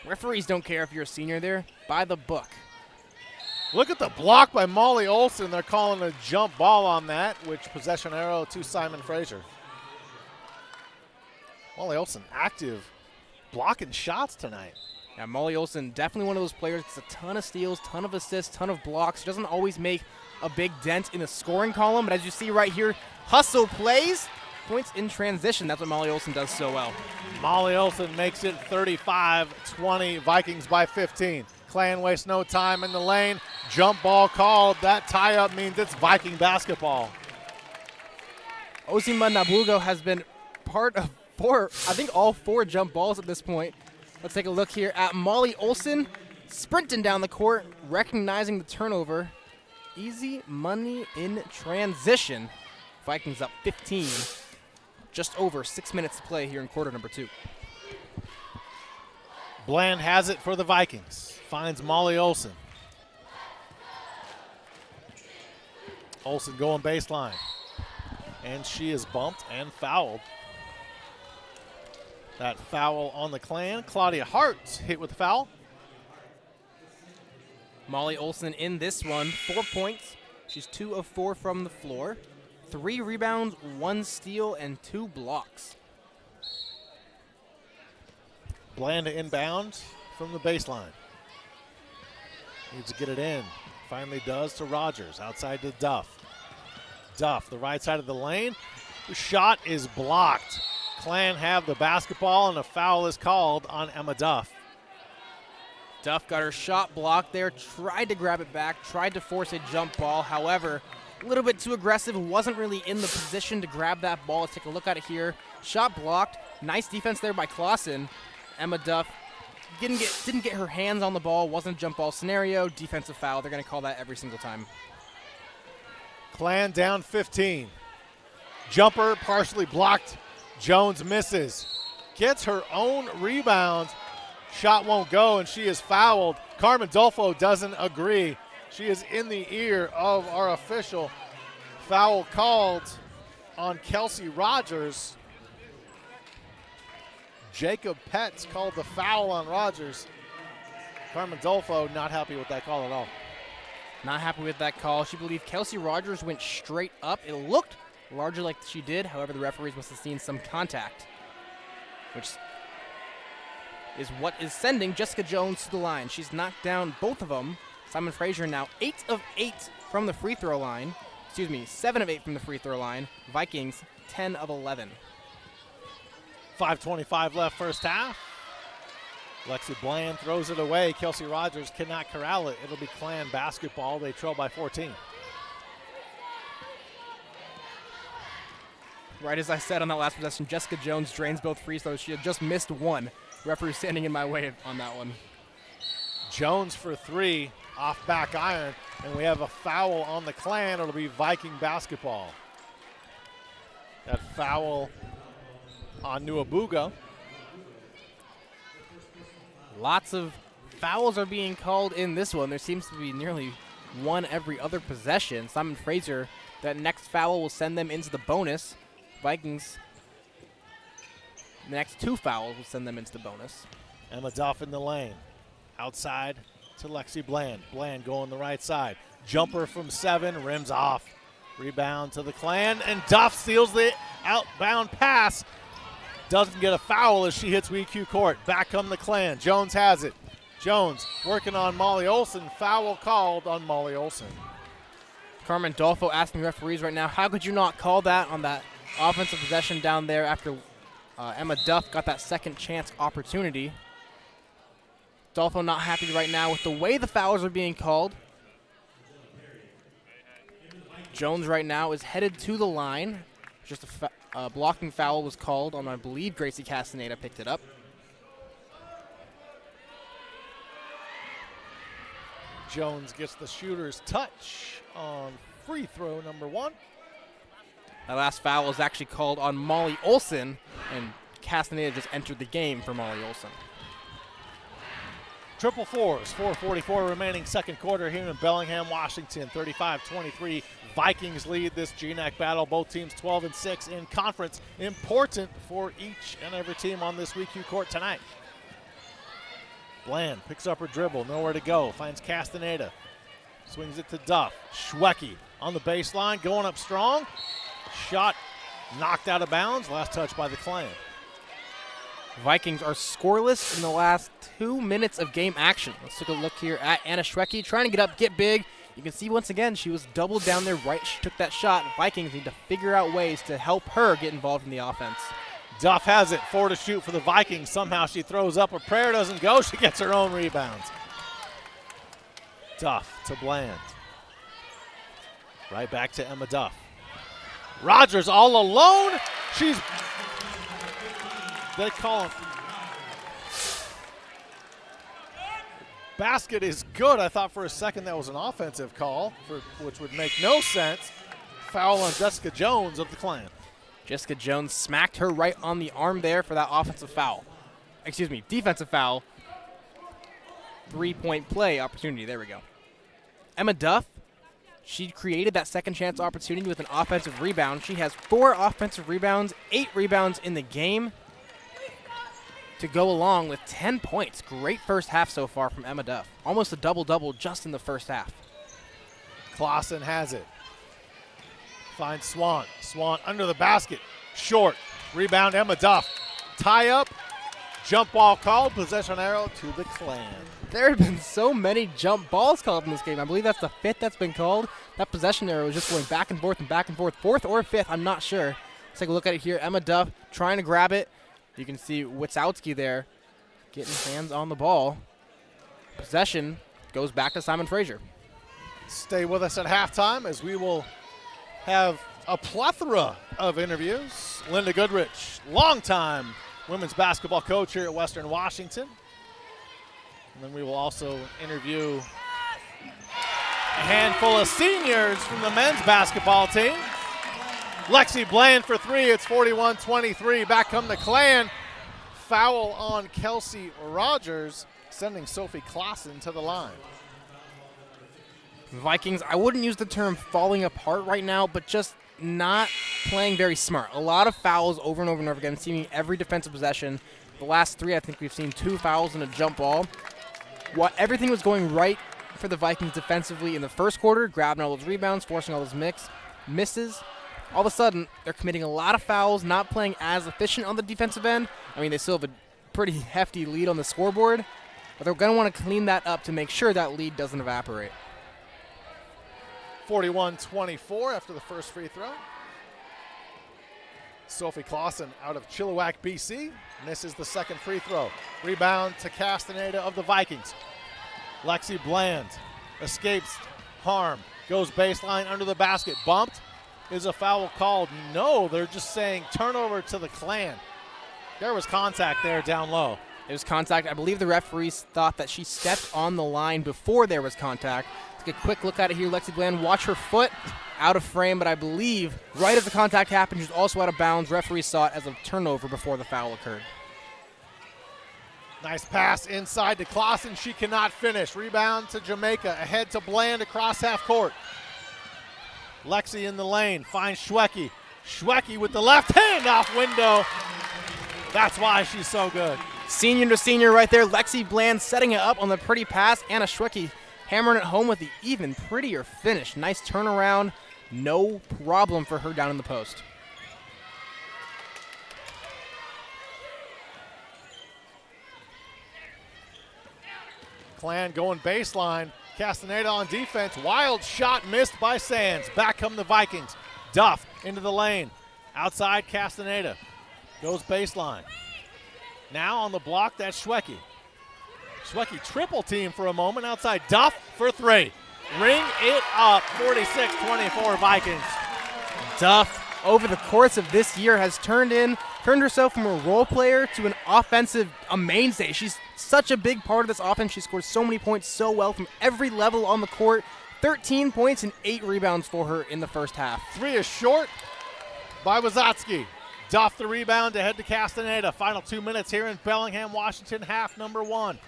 Referees don't care if you're a senior there. By the book. Look at the block by Molly Olson. They're calling a jump ball on that, which possession arrow to Simon Fraser. Molly Olson active, blocking shots tonight. Yeah, Molly Olson, definitely one of those players. Gets a ton of steals, ton of assists, ton of blocks. Doesn't always make a big dent in the scoring column, but as you see right here, hustle plays, points in transition. That's what Molly Olson does so well. Molly Olson makes it 35-20, Vikings by 15. Clan wastes no time in the lane. Jump ball called. That tie-up means it's Viking basketball. Ozima Nabugo has been part of I think all 4 jump balls at this point. Let's take a look here at Molly Olson sprinting down the court, recognizing the turnover. Easy money in transition. Vikings up 15. Just over 6 minutes to play here in quarter number 2. Bland has it for the Vikings. Finds Molly Olson. Olson going baseline. And she is bumped and fouled. That foul on the Clan. Claudia Hart hit with the foul. Molly Olson in this one, 4 points. She's 2 of 4 from the floor. 3 rebounds, 1 steal, and 2 blocks. Bland to inbound from the baseline. Needs to get it in. Finally does to Rogers. Outside to Duff. Duff, the right side of the lane. The shot is blocked. Clan have the basketball, and a foul is called on Emma Duff. Duff got her shot blocked there, tried to grab it back, tried to force a jump ball. However, a little bit too aggressive, wasn't really in the position to grab that ball. Let's take a look at it here. Shot blocked. Nice defense there by Clausen. Emma Duff didn't get her hands on the ball. Wasn't a jump ball scenario. Defensive foul. They're going to call that every single time. Clan down 15. Jumper partially blocked. Jones misses. Gets her own rebound. Shot won't go, and she is fouled. Carmen Dolfo doesn't agree. She is in the ear of our official. Foul called on Kelsey Rogers. Jacob Petz called the foul on Rogers. Carmen Dolfo not happy with that call at all. Not happy with that call. She believed Kelsey Rogers went straight up. It looked larger like she did. However, the referees must have seen some contact, which is what is sending Jessica Jones to the line. She's knocked down both of them. Simon Fraser now 8 of 8 from the free throw line. 7 of 8 from the free throw line. Vikings 10 of 11. 5:25 left first half. Lexi Bland throws it away. Kelsey Rogers cannot corral it. It'll be Clan basketball. They trail by 14. Right as I said on that last possession, Jessica Jones drains both free throws. She had just missed one. Referee standing in my way on that one. Jones for 3 off back iron, and we have a foul on the Clan. It'll be Viking basketball. That foul on Nuabuga. Lots of fouls are being called in this one. There seems to be nearly one every other possession. Simon Fraser, that next foul will send them into the bonus. Vikings, the next 2 fouls will send them into the bonus. Emma Duff in the lane. Outside to Lexi Bland. Bland going the right side. Jumper from 7, rims off. Rebound to the Clan, and Duff steals the outbound pass. Doesn't get a foul as she hits WECU court. Back come the Clan. Jones has it. Jones working on Molly Olson. Foul called on Molly Olson. Carmen Dolfo asking referees right now, how could you not call that on that offensive possession down there after Emma Duff got that second chance opportunity? Dolfo not happy right now with the way the fouls are being called. Jones right now is headed to the line. Just a blocking foul was called on, I believe, Gracie Castaneda picked it up. Jones gets the shooter's touch on free throw number 1. That last foul was actually called on Molly Olson, and Castaneda just entered the game for Molly Olson. Triple fours, 4:44 remaining second quarter here in Bellingham, Washington. 35-23, Vikings lead this GNAC battle. Both teams 12-6 in conference. Important for each and every team on this WECU court tonight. Bland picks up her dribble, nowhere to go. Finds Castaneda, swings it to Duff. Schwecke on the baseline, going up strong. Shot knocked out of bounds. Last touch by the Clan. Vikings are scoreless in the last 2 minutes of game action. Let's take a look here at Anna Schwecke trying to get up, get big. You can see once again she was doubled down there right. She took that shot. Vikings need to figure out ways to help her get involved in the offense. Duff has it, 4 to shoot for the Vikings. Somehow she throws up. Her prayer doesn't go. She gets her own rebounds. Duff to Bland. Right back to Emma Duff. Rogers all alone. She's They call him. Basket is good. I thought for a second that was an offensive call, which would make no sense. Foul on Jessica Jones of the Clan. Jessica Jones smacked her right on the arm there for that offensive foul. Excuse me, defensive foul. 3-point play opportunity. There we go. Emma Duff, she created that second chance opportunity with an offensive rebound. She has 4 offensive rebounds, 8 rebounds in the game to go along with 10 points. Great first half so far from Emma Duff. Almost a double-double just in the first half. Clausen has it. Finds Swan. Swan under the basket. Short. Rebound, Emma Duff. Tie up. Jump ball called. Possession arrow to the Clan. There have been so many jump balls called in this game. I believe that's the 5th that's been called. That possession arrow is just going back and forth and back and forth. 4th or 5th, I'm not sure. Let's take a look at it here. Emma Duff trying to grab it. You can see Witzowski there getting hands on the ball. Possession goes back to Simon Fraser. Stay with us at halftime as we will have a plethora of interviews. Linda Goodrich, longtime women's basketball coach here at Western Washington. And then we will also interview a handful of seniors from the men's basketball team. Lexi Bland for 3. It's 41-23. Back come the Clan. Foul on Kelsey Rogers, sending Sophie Clausen to the line. Vikings, I wouldn't use the term falling apart right now, but just not playing very smart. A lot of fouls over and over and over again, seeming every defensive possession. The last 3, I think we've seen 2 fouls and a jump ball. Everything was going right for the Vikings defensively in the first quarter, grabbing all those rebounds, forcing all those misses. All of a sudden, they're committing a lot of fouls, not playing as efficient on the defensive end. I mean, they still have a pretty hefty lead on the scoreboard, but they're going to want to clean that up to make sure that lead doesn't evaporate. 41-24 after the first free throw. Sophie Clausen out of Chilliwack, BC, misses the second free throw. Rebound to Castaneda of the Vikings. Lexi Bland escapes harm, goes baseline under the basket, bumped. Is a foul called? No, they're just saying turnover to the Clan. There was contact there down low. It was contact. I believe the referees thought that she stepped on the line before there was contact. Let's get a quick look at it here. Lexi Bland, watch her foot, out of frame, but I believe right as the contact happened, she was also out of bounds. Referees saw it as a turnover before the foul occurred. Nice pass inside to Clausen. She cannot finish. Rebound to Jamaica. Ahead to Bland across half court. Lexi in the lane, finds Schwecke. Schwecke with the left hand off window. That's why she's so good. Senior to senior right there. Lexi Bland setting it up on the pretty pass. Anna Schwecke hammering it home with the even prettier finish. Nice turnaround. No problem for her down in the post. Clan going baseline. Castaneda on defense. Wild shot missed by Sands. Back come the Vikings. Duff into the lane. Outside Castaneda. Goes baseline. Now on the block, that's Schwecke. Schwecke triple team for a moment. Outside Duff for 3. Ring it up. 46-24 Vikings. Duff, over the course of this year, has turned herself from a role player to an offensive, a mainstay. She's such a big part of this offense. She scores so many points so well from every level on the court. 13 points and 8 rebounds for her in the first half. 3 is short by Witzowski. Duff the rebound to head to Castaneda. Final 2 minutes here in Bellingham, Washington, half number 1.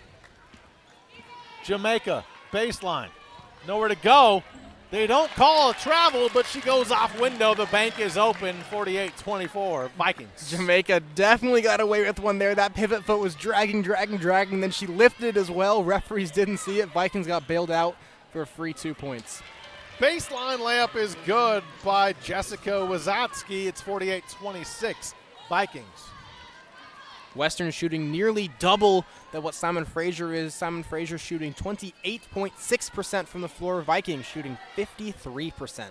Jamaica, baseline. Nowhere to go. They don't call a travel, but she goes off window. The bank is open, 48-24, Vikings. Jamaica definitely got away with one there. That pivot foot was dragging. Then she lifted as well. Referees didn't see it. Vikings got bailed out for a free 2 points. Baseline layup is good by Jessica Witzowski. It's 48-26, Vikings. Western shooting nearly double than what Simon Fraser is. Simon Fraser shooting 28.6% from the floor. Vikings shooting 53%.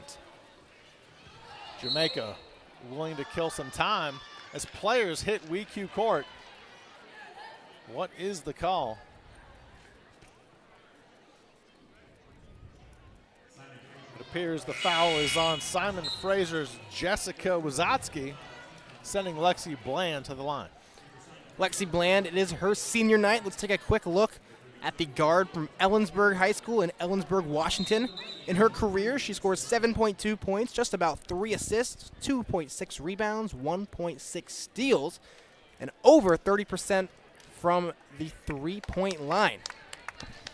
Jamaica willing to kill some time as players hit WECU court. What is the call? It appears the foul is on Simon Fraser's Jessica Witzowski, sending Lexi Bland to the line. Lexi Bland, it is her senior night. Let's take a quick look at the guard from Ellensburg High School in Ellensburg, Washington. In her career, she scores 7.2 points, just about 3 assists, 2.6 rebounds, 1.6 steals, and over 30% from the three-point line.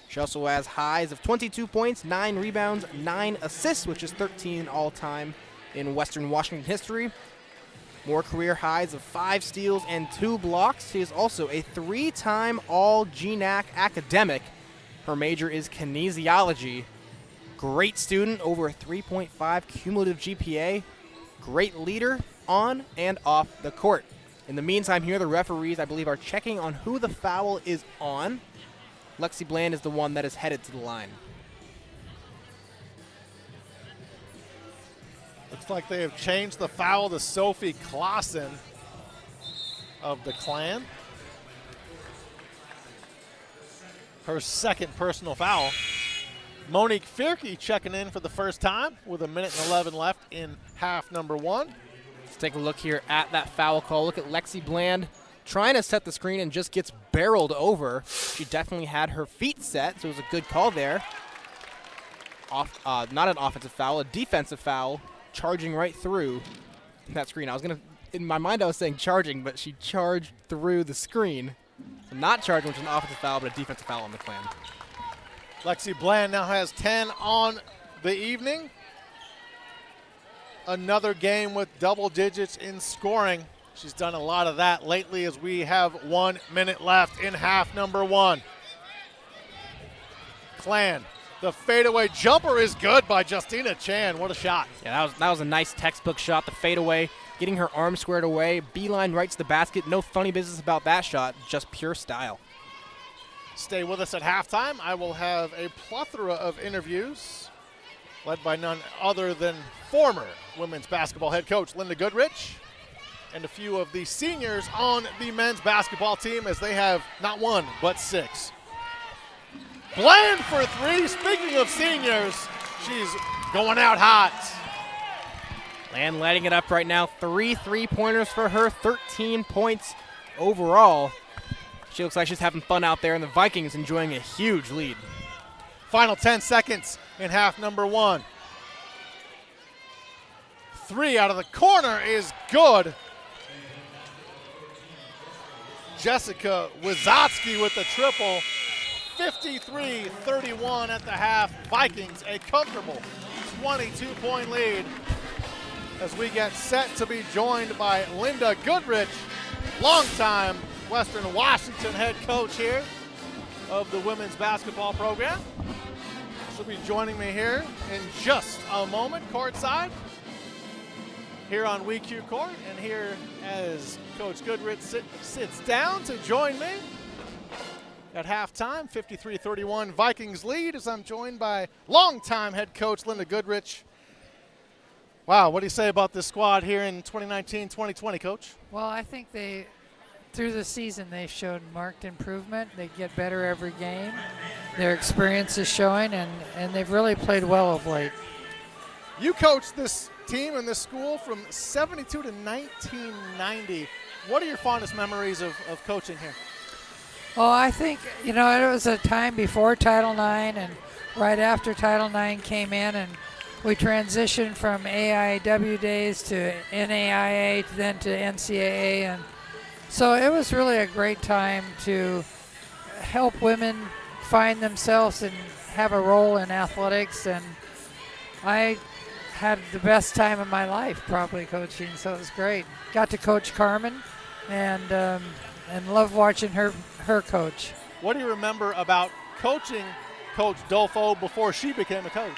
She also has highs of 22 points, 9 rebounds, 9 assists, which is 13 all-time in Western Washington history. More career highs of 5 steals and 2 blocks. She is also a 3-time All-GNAC academic. Her major is kinesiology. Great student, over a 3.5 cumulative GPA. Great leader on and off the court. In the meantime here, the referees, I believe, are checking on who the foul is on. Lexi Bland is the one that is headed to the line. Looks like they have changed the foul to Sophie Clausen of the Clan. Her second personal foul. Monique Fierke checking in for the first time with 1:11 left in half number 1. Let's take a look here at that foul call. Look at Lexi Bland trying to set the screen and just gets barreled over. She definitely had her feet set, so it was a good call there. Not an offensive foul, a defensive foul. Charging right through that screen. In my mind I was saying charging, but she charged through the screen. So not charging, which is an offensive foul, but a defensive foul on the Clan. Lexi Bland now has 10 on the evening. Another game with double digits in scoring. She's done a lot of that lately as we have 1 minute left in half number 1. Clan. The fadeaway jumper is good by Justina Chan. What a shot. Yeah, that was a nice textbook shot. The fadeaway, getting her arm squared away. Beeline right to the basket. No funny business about that shot. Just pure style. Stay with us at halftime. I will have a plethora of interviews led by none other than former women's basketball head coach Linda Goodrich and a few of the seniors on the men's basketball team as they have not 1 but 6. Bland for 3. Speaking of seniors, she's going out hot. Bland lighting it up right now. 3 3-pointers for her, 13 points overall. She looks like she's having fun out there, and the Vikings enjoying a huge lead. Final 10 seconds in half number 1. 3 out of the corner is good. Jessica Wizotsky with the triple. 53-31 at the half. Vikings a comfortable 22-point lead as we get set to be joined by Linda Goodrich, longtime Western Washington head coach here of the women's basketball program. She'll be joining me here in just a moment, courtside, here on WECU Court, and here as Coach Goodrich sits down to join me. At halftime, 53-31 Vikings lead as I'm joined by longtime head coach Linda Goodrich. Wow, what do you say about this squad here in 2019-2020, Coach? Well, I think through the season, they showed marked improvement. They get better every game. Their experience is showing, and they've really played well of late. You coached this team and this school from 72 to 1990. What are your fondest memories of coaching here? Oh, I think, it was a time before Title IX and right after Title IX came in, and we transitioned from AIW days to NAIA, then to NCAA. And so it was really a great time to help women find themselves and have a role in athletics. And I had the best time of my life probably coaching, so it was great. Got to coach Carmen and loved watching her coach. What do you remember about coaching Coach Dolfo before she became a coach?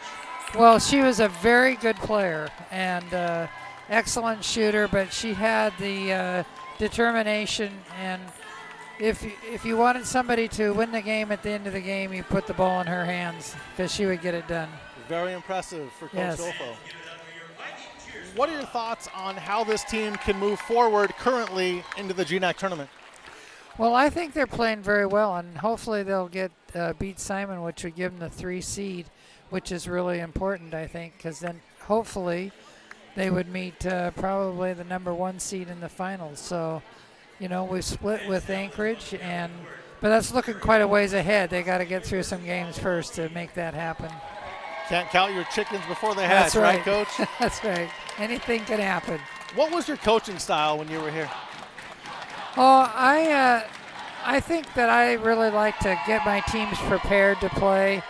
Well, she was a very good player and excellent shooter, but she had the determination, and if you wanted somebody to win the game at the end of the game, you put the ball in her hands because she would get it done. Very impressive for Coach Yes. Dolfo. What are your thoughts on how this team can move forward currently into the GNAC tournament? Well, I think they're playing very well, and hopefully they'll get beat Simon, which would give them the 3 seed, which is really important, I think, because then hopefully they would meet probably the number 1 seed in the finals. So we split with Anchorage, but that's looking quite a ways ahead. They got to get through some games first to make that happen. Can't count your chickens before they hatch, right, Coach? That's right. Anything can happen. What was your coaching style when you were here? Oh, I think that I really like to get my teams prepared to play,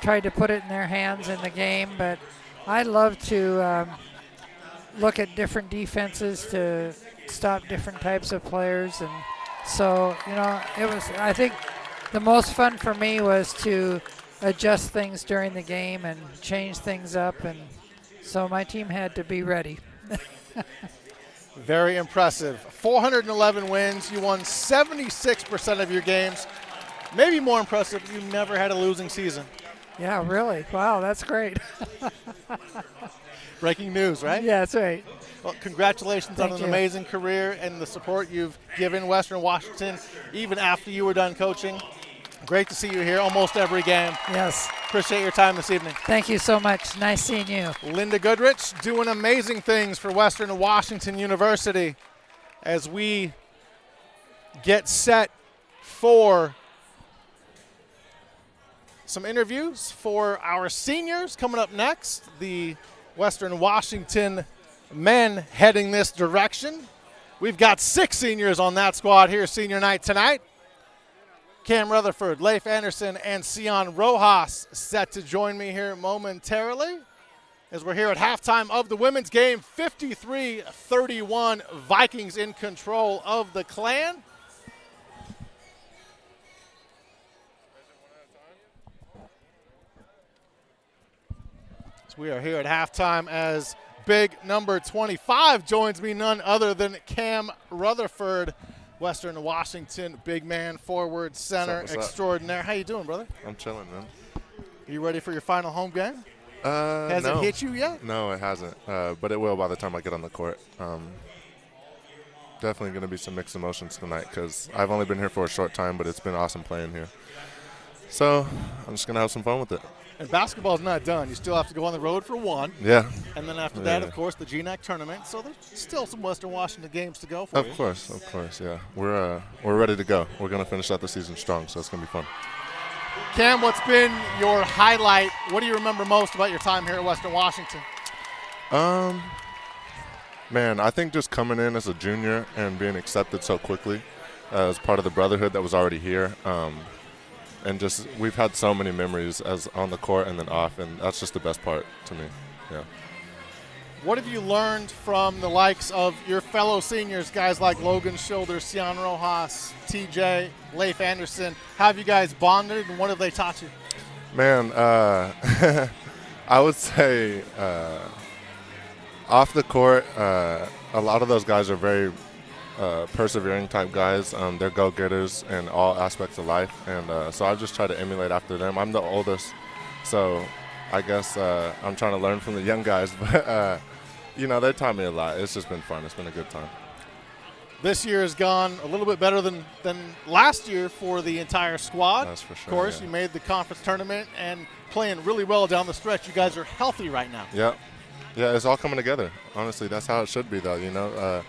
try to put it in their hands in the game, but I love to look at different defenses to stop different types of players. And so, I think the most fun for me was to adjust things during the game and change things up, and so my team had to be ready. Very impressive. 411 wins. You won 76% of your games. Maybe more impressive, you never had a losing season. Yeah, really? Wow, that's great. Breaking news, right? Yeah, that's right. Well, congratulations Thank on an you. amazing career and the support you've given Western Washington even after you were done coaching. Great to see you here almost every game. Yes. Appreciate your time this evening. Thank you so much. Nice seeing you. Linda Goodrich doing amazing things for Western Washington University as we get set for some interviews for our seniors coming up next. The Western Washington men heading this direction. We've got 6 seniors on that squad here senior night tonight. Cam Rutherford, Leif Anderson, and Sion Rojas set to join me here momentarily as we're here at halftime of the women's game. 53-31, Vikings in control of the Clan. So we are here at halftime as big number 25 joins me, none other than Cam Rutherford, Western Washington big man, forward, center what's up? Extraordinaire. How you doing, brother? I'm chilling, man. Are you ready for your final home game? Has no. it hit you yet? No, it hasn't, but it will by the time I get on the court. Definitely going to be some mixed emotions tonight because I've only been here for a short time, but it's been awesome playing here. So I'm just going to have some fun with it. And basketball's not done. You still have to go on the road for one. Yeah. And then after that, of course, the GNAC tournament. So there's still some Western Washington games to go for you. Of course, yeah. We're ready to go. We're going to finish out the season strong, so it's going to be fun. Cam, what's been your highlight? What do you remember most about your time here at Western Washington? Man, I think just coming in as a junior and being accepted so quickly as part of the brotherhood that was already here. And just we've had so many memories as on the court and then off, and that's just the best part to me. Yeah. What have you learned from the likes of your fellow seniors, guys like Logan Schilder, Sion Rojas, TJ, Leif Anderson? How have you guys bonded, and what have they taught you? Man, I would say off the court, a lot of those guys are very persevering type guys. They're go-getters in all aspects of life, and so I just try to emulate after them. I'm the oldest, so I guess I'm trying to learn from the young guys, but they taught me a lot. It's just been fun. It's been a good time. This year has gone a little bit better than last year for the entire squad. That's for sure. Of course, yeah. you made the conference tournament and playing really well down the stretch. You guys are healthy right now. Yeah, it's all coming together. Honestly, that's how it should be, though.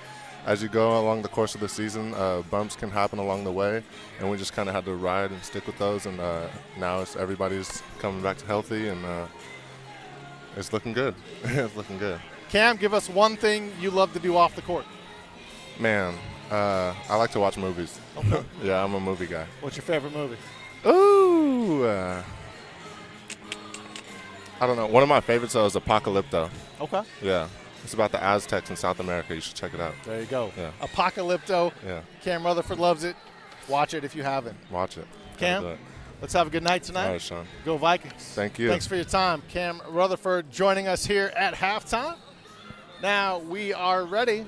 As you go along the course of the season, bumps can happen along the way, and we just kind of had to ride and stick with those. And now everybody's coming back to healthy, and it's looking good. It's looking good. Cam, give us one thing you love to do off the court. Man, I like to watch movies. Okay. Yeah, I'm a movie guy. What's your favorite movie? Ooh, I don't know. One of my favorites, though, is Apocalypto. Okay. Yeah. It's about the Aztecs in South America. You should check it out. There you go. Yeah. Apocalypto. Yeah. Cam Rutherford loves it. Watch it if you haven't. Watch it. Cam, let's have a good night tonight. All right, Sean. Go Vikings. Thank you. Thanks for your time. Cam Rutherford joining us here at halftime. Now we are ready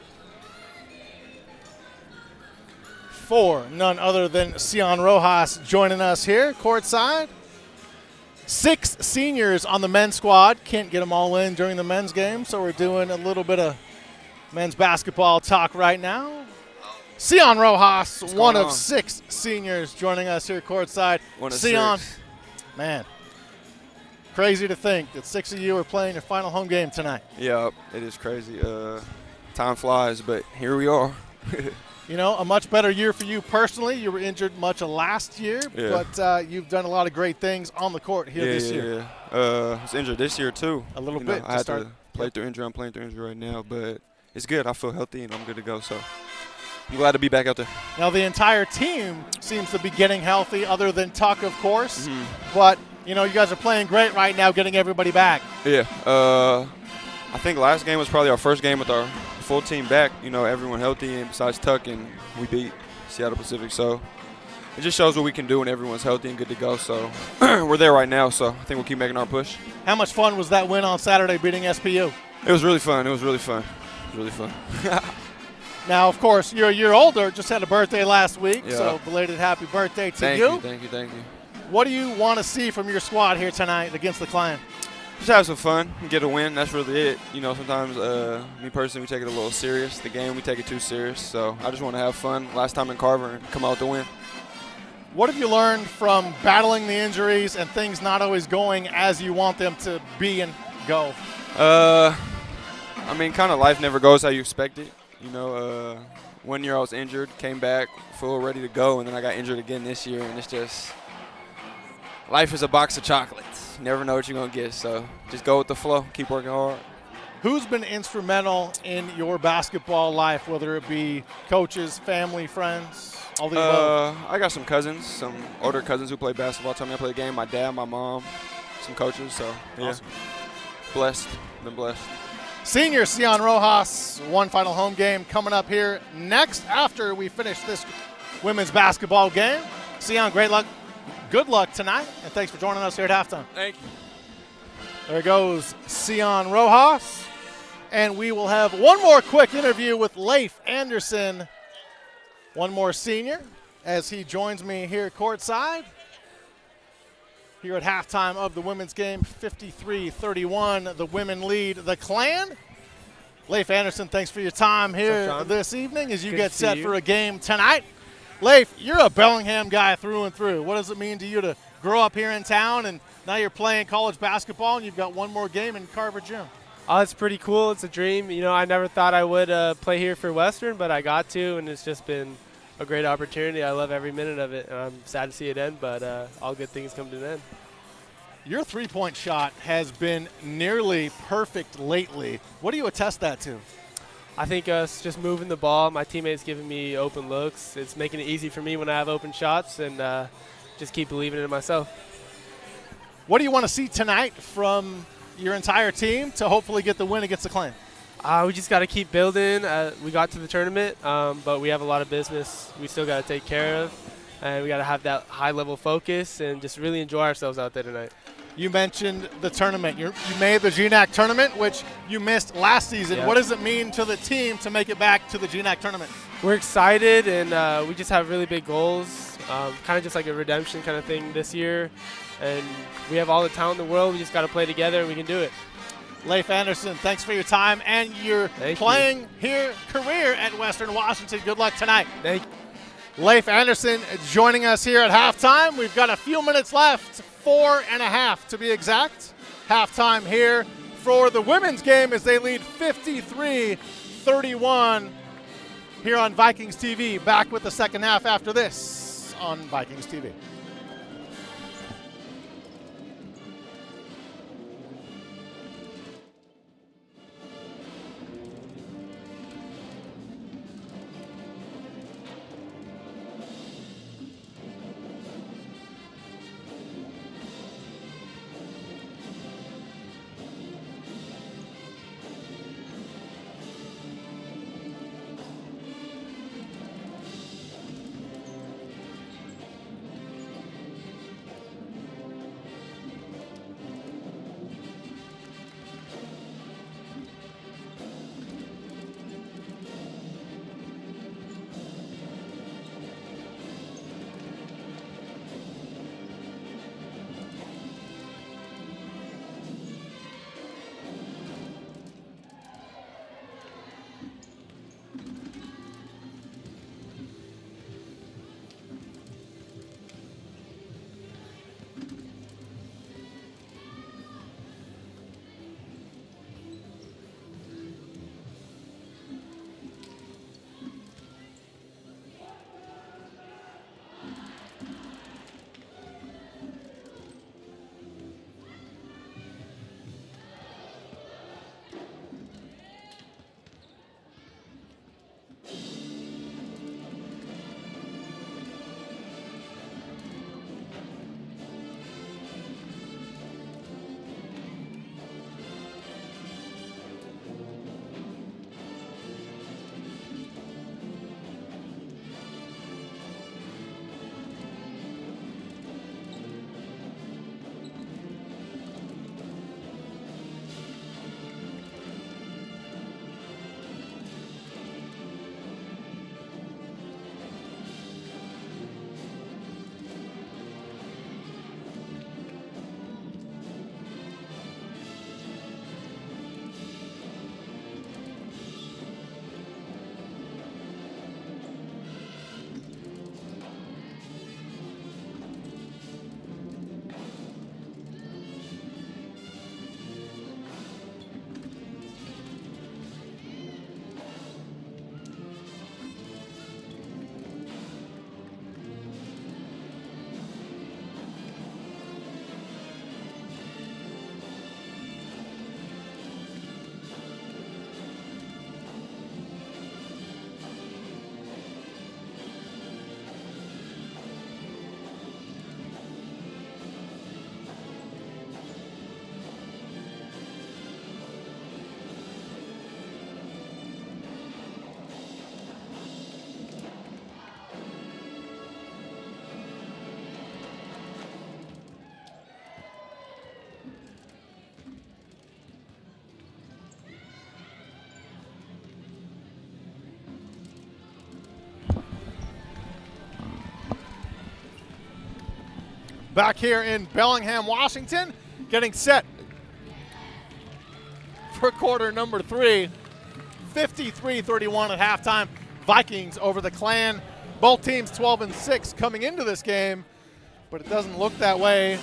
for none other than Sion Rojas joining us here courtside. 6 seniors on the men's squad. Can't get them all in during the men's game, so we're doing a little bit of men's basketball talk right now. Sion Rojas, one of 6 seniors joining us here courtside. Sion, man, crazy to think that 6 of you are playing your final home game tonight. Yeah, it is crazy. Time flies, but here we are. You know, a much better year for you personally. You were injured much of last year, but you've done a lot of great things on the court here this year. Yeah. I was injured this year too. A little bit. I had to play through injury. I'm playing through injury right now, but it's good. I feel healthy and I'm good to go. So I'm glad to be back out there. Now the entire team seems to be getting healthy, other than Tuck, of course. But you know, you guys are playing great right now, getting everybody back. Yeah. I think last game was probably our first game with our full team back, you know, everyone healthy, and besides Tuck, and we beat Seattle Pacific. So it just shows what we can do when everyone's healthy and good to go. So we're there right now, so I think we'll keep making our push. How much fun was that win on Saturday beating SPU? It was really fun. It was really fun. Now, of course, you're a year older, just had a birthday last week, so belated happy birthday to you. Thank you. What do you want to see from your squad here tonight against the Clan? Just have some fun and get a win. That's really it. You know, sometimes me personally, we take it a little serious. The game, we take it too serious. So I just want to have fun last time in Carver and come out with the win. What have you learned from battling the injuries and things not always going as you want them to be and go? I mean, kind of life never goes how you expect it. You know, 1 year I was injured, came back, full ready to go, and then I got injured again this year, and it's just life is a box of chocolates. You never know what you're going to get, so just go with the flow, keep working hard. Who's been instrumental in your basketball life, whether it be coaches, family, friends, all the above? I got some cousins, some older cousins who play basketball. Tell me I play the game. My dad, my mom, some coaches, so yeah. Awesome. Blessed, been blessed. Senior Sion Rojas, one final home game coming up here next after we finish this women's basketball game. Sion, great luck. Good luck tonight, and thanks for joining us here at halftime. Thank you. There goes Sion Rojas. And we will have one more quick interview with Leif Anderson, one more senior, as he joins me here courtside. Here at halftime of the women's game, 53-31, the women lead the Clan. Leif Anderson, thanks for your time here this evening as you get set for a game tonight. Leif, you're a Bellingham guy through and through. What does it mean to you to grow up here in town and now you're playing college basketball and you've got one more game in Carver Gym? Oh, it's pretty cool. It's a dream. You know, I never thought I would play here for Western, but I got to, and it's just been a great opportunity. I love every minute of it, and I'm sad to see it end, but all good things come to an end. Your three-point shot has been nearly perfect lately. What do you attest that to? I think us just moving the ball. My teammates giving me open looks. It's making it easy for me when I have open shots, and just keep believing in myself. What do you want to see tonight from your entire team to hopefully get the win against the Clan? We just got to keep building. We got to the tournament, but we have a lot of business we still got to take care of, and we got to have that high-level focus and just really enjoy ourselves out there tonight. You mentioned the tournament. You made the GNAC tournament, which you missed last season. Yeah. What does it mean to the team to make it back to the GNAC tournament? We're excited, and we just have really big goals, kind of just like a redemption kind of thing this year. And we have all the talent in the world. We just got to play together, and we can do it. Leif Anderson, thanks for your time and your playing here career at Western Washington. Good luck tonight. Thank you. Leif Anderson joining us here at halftime. We've got a few minutes left, 4.5 to be exact. Halftime here for the women's game as they lead 53-31 here on Vikings TV. Back with the second half after this on Vikings TV. back here in Bellingham, Washington, getting set for quarter number 3. 53-31 at halftime. Vikings over the Clan. Both teams 12-6 coming into this game, but it doesn't look that way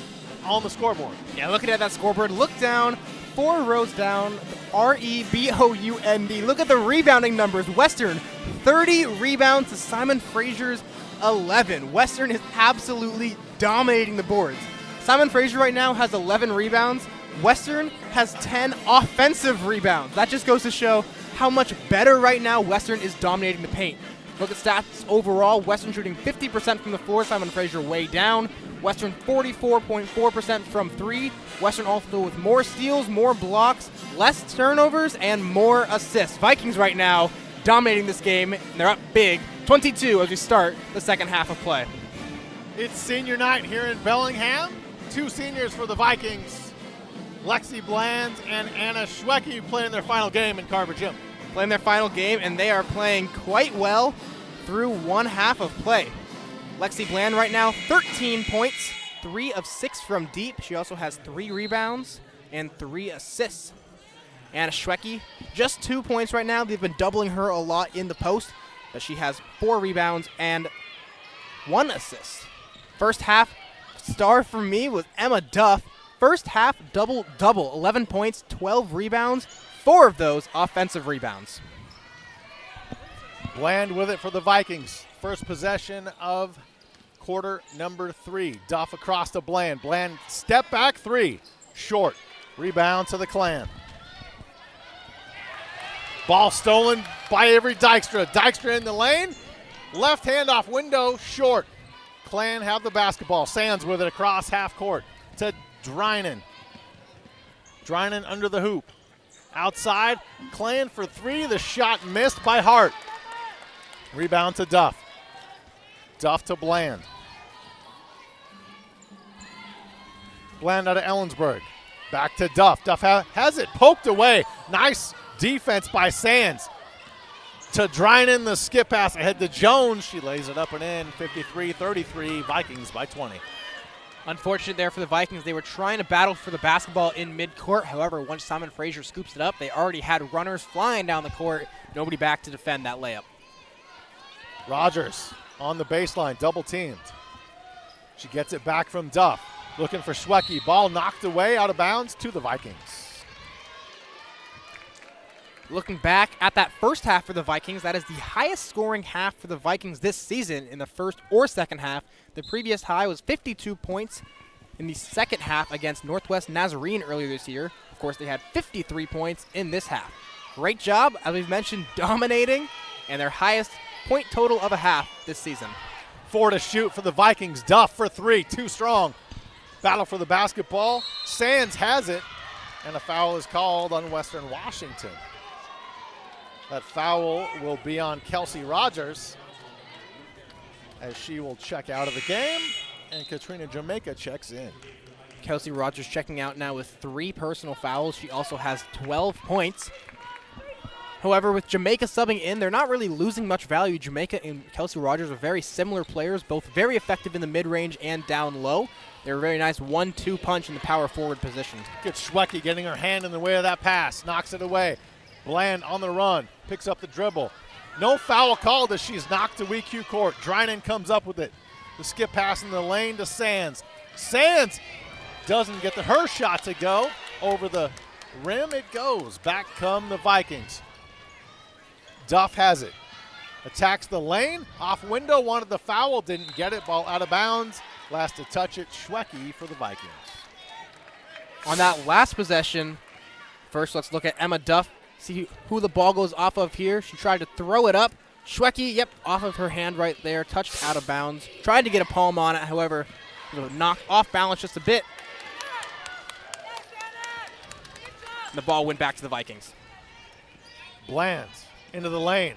on the scoreboard. Yeah, looking at that scoreboard, look down, 4 rows down, REBOUND. Look at the rebounding numbers. Western, 30 rebounds to Simon Fraser's 11. Western is absolutely dominating the boards. Simon Fraser right now has 11 rebounds. Western has 10 offensive rebounds. That just goes to show how much better right now Western is dominating the paint. Look at stats overall. Western shooting 50% from the floor. Simon Fraser way down. Western 44.4% from 3. Western also with more steals, more blocks, less turnovers, and more assists. Vikings right now dominating this game, and they're up big, 22 as we start the second half of play. It's senior night here in Bellingham. 2 seniors for the Vikings. Lexi Bland and Anna Schwecke playing their final game in Carver Gym. Playing their final game, and they are playing quite well through one half of play. Lexi Bland right now, 13 points, 3 of 6 from deep. She also has 3 rebounds and 3 assists. Anna Schwecke, just 2 points right now. They've been doubling her a lot in the post, but she has 4 rebounds and 1 assist. First half star for me was Emma Duff. First half double-double, 11 points, 12 rebounds, 4 of those offensive rebounds. Bland with it for the Vikings. First possession of quarter number 3. Duff across to Bland. Bland step back 3. Short. Rebound to the Clan. Ball stolen by Avery Dykstra. Dykstra in the lane. Left hand off window. Short. Clan have the basketball. Sands with it across half court to Drynan. Drynan under the hoop. Outside. Clan for 3. The shot missed by Hart. Rebound to Duff. Duff to Bland. Bland out of Ellensburg. Back to Duff. Duff has it poked away. Nice defense by Sands. To Drynan, the skip pass ahead to Jones. She lays it up and in. 53-33, Vikings by 20. Unfortunate there for the Vikings. They were trying to battle for the basketball in midcourt. However, once Simon Fraser scoops it up, they already had runners flying down the court. Nobody back to defend that layup. Rogers on the baseline, double teamed. She gets it back from Duff. Looking for Schwecke. Ball knocked away out of bounds to the Vikings. Looking back at that first half for the Vikings, that is the highest scoring half for the Vikings this season in the first or second half. The previous high was 52 points in the second half against Northwest Nazarene earlier this year. Of course, they had 53 points in this half. Great job, as we've mentioned, dominating, and their highest point total of a half this season. 4 to shoot for the Vikings. Duff for 3, too strong. Battle for the basketball. Sands has it, and a foul is called on Western Washington. That foul will be on Kelsey Rogers as she will check out of the game, and Katrina Jamaica checks in. Kelsey Rogers checking out now with 3 personal fouls. She also has 12 points. However, with Jamaica subbing in, they're not really losing much value. Jamaica and Kelsey Rogers are very similar players, both very effective in the mid-range and down low. They're a very nice 1-2 punch in the power forward position. Good Schwecke getting her hand in the way of that pass, knocks it away. Bland on the run, picks up the dribble. No foul called as she's knocked to WECU court. Drynan comes up with it. The skip pass in the lane to Sands. Sands doesn't get her shot to go. Over the rim it goes. Back come the Vikings. Duff has it. Attacks the lane. Off window, wanted the foul, didn't get it. Ball out of bounds. Last to touch it, Schwecke for the Vikings. On that last possession, first let's look at Emma Duff. See who the ball goes off of here. She tried to throw it up. Schwecke, yep, off of her hand right there, touched out of bounds. Tried to get a palm on it, however, knocked off balance just a bit. And the ball went back to the Vikings. Bland into the lane,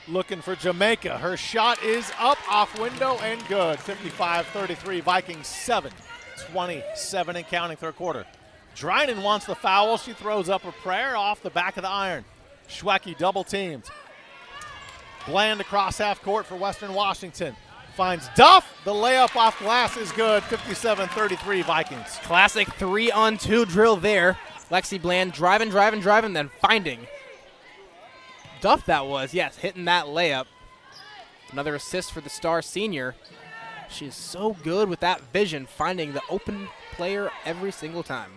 looking for Jamaica. Her shot is up, off window, and good. 55-33, Vikings 7, 27 and counting third quarter. Drynan wants the foul. She throws up a prayer off the back of the iron. Schwecke double teamed. Bland across half court for Western Washington. finds Duff. The layup off glass is good. 57-33 Vikings. Classic 3-on-2 drill there. Lexi Bland driving, then finding Duff. That was, yes, hitting that layup. Another assist for the star senior. She is so good with that vision, finding the open player every single time.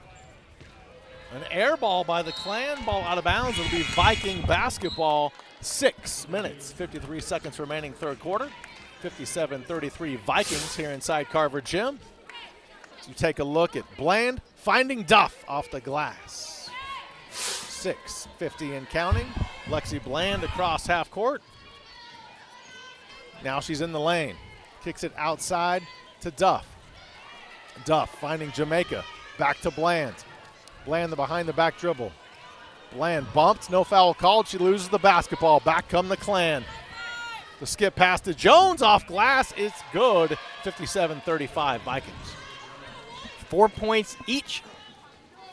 An air ball by the Clan, ball out of bounds. It'll be Viking basketball. 6 minutes, 53 seconds remaining third quarter. 57-33 Vikings here inside Carver Gym. So you take a look at Bland finding Duff off the glass. 6:50 and counting. Lexi Bland across half court. Now she's in the lane. Kicks it outside to Duff. Duff finding Jamaica. Back to Bland. Bland the behind the back dribble. Bland bumped, no foul called. She loses the basketball. Back come the Clan. The skip pass to Jones off glass. It's good. 57-35 Vikings. 4 points each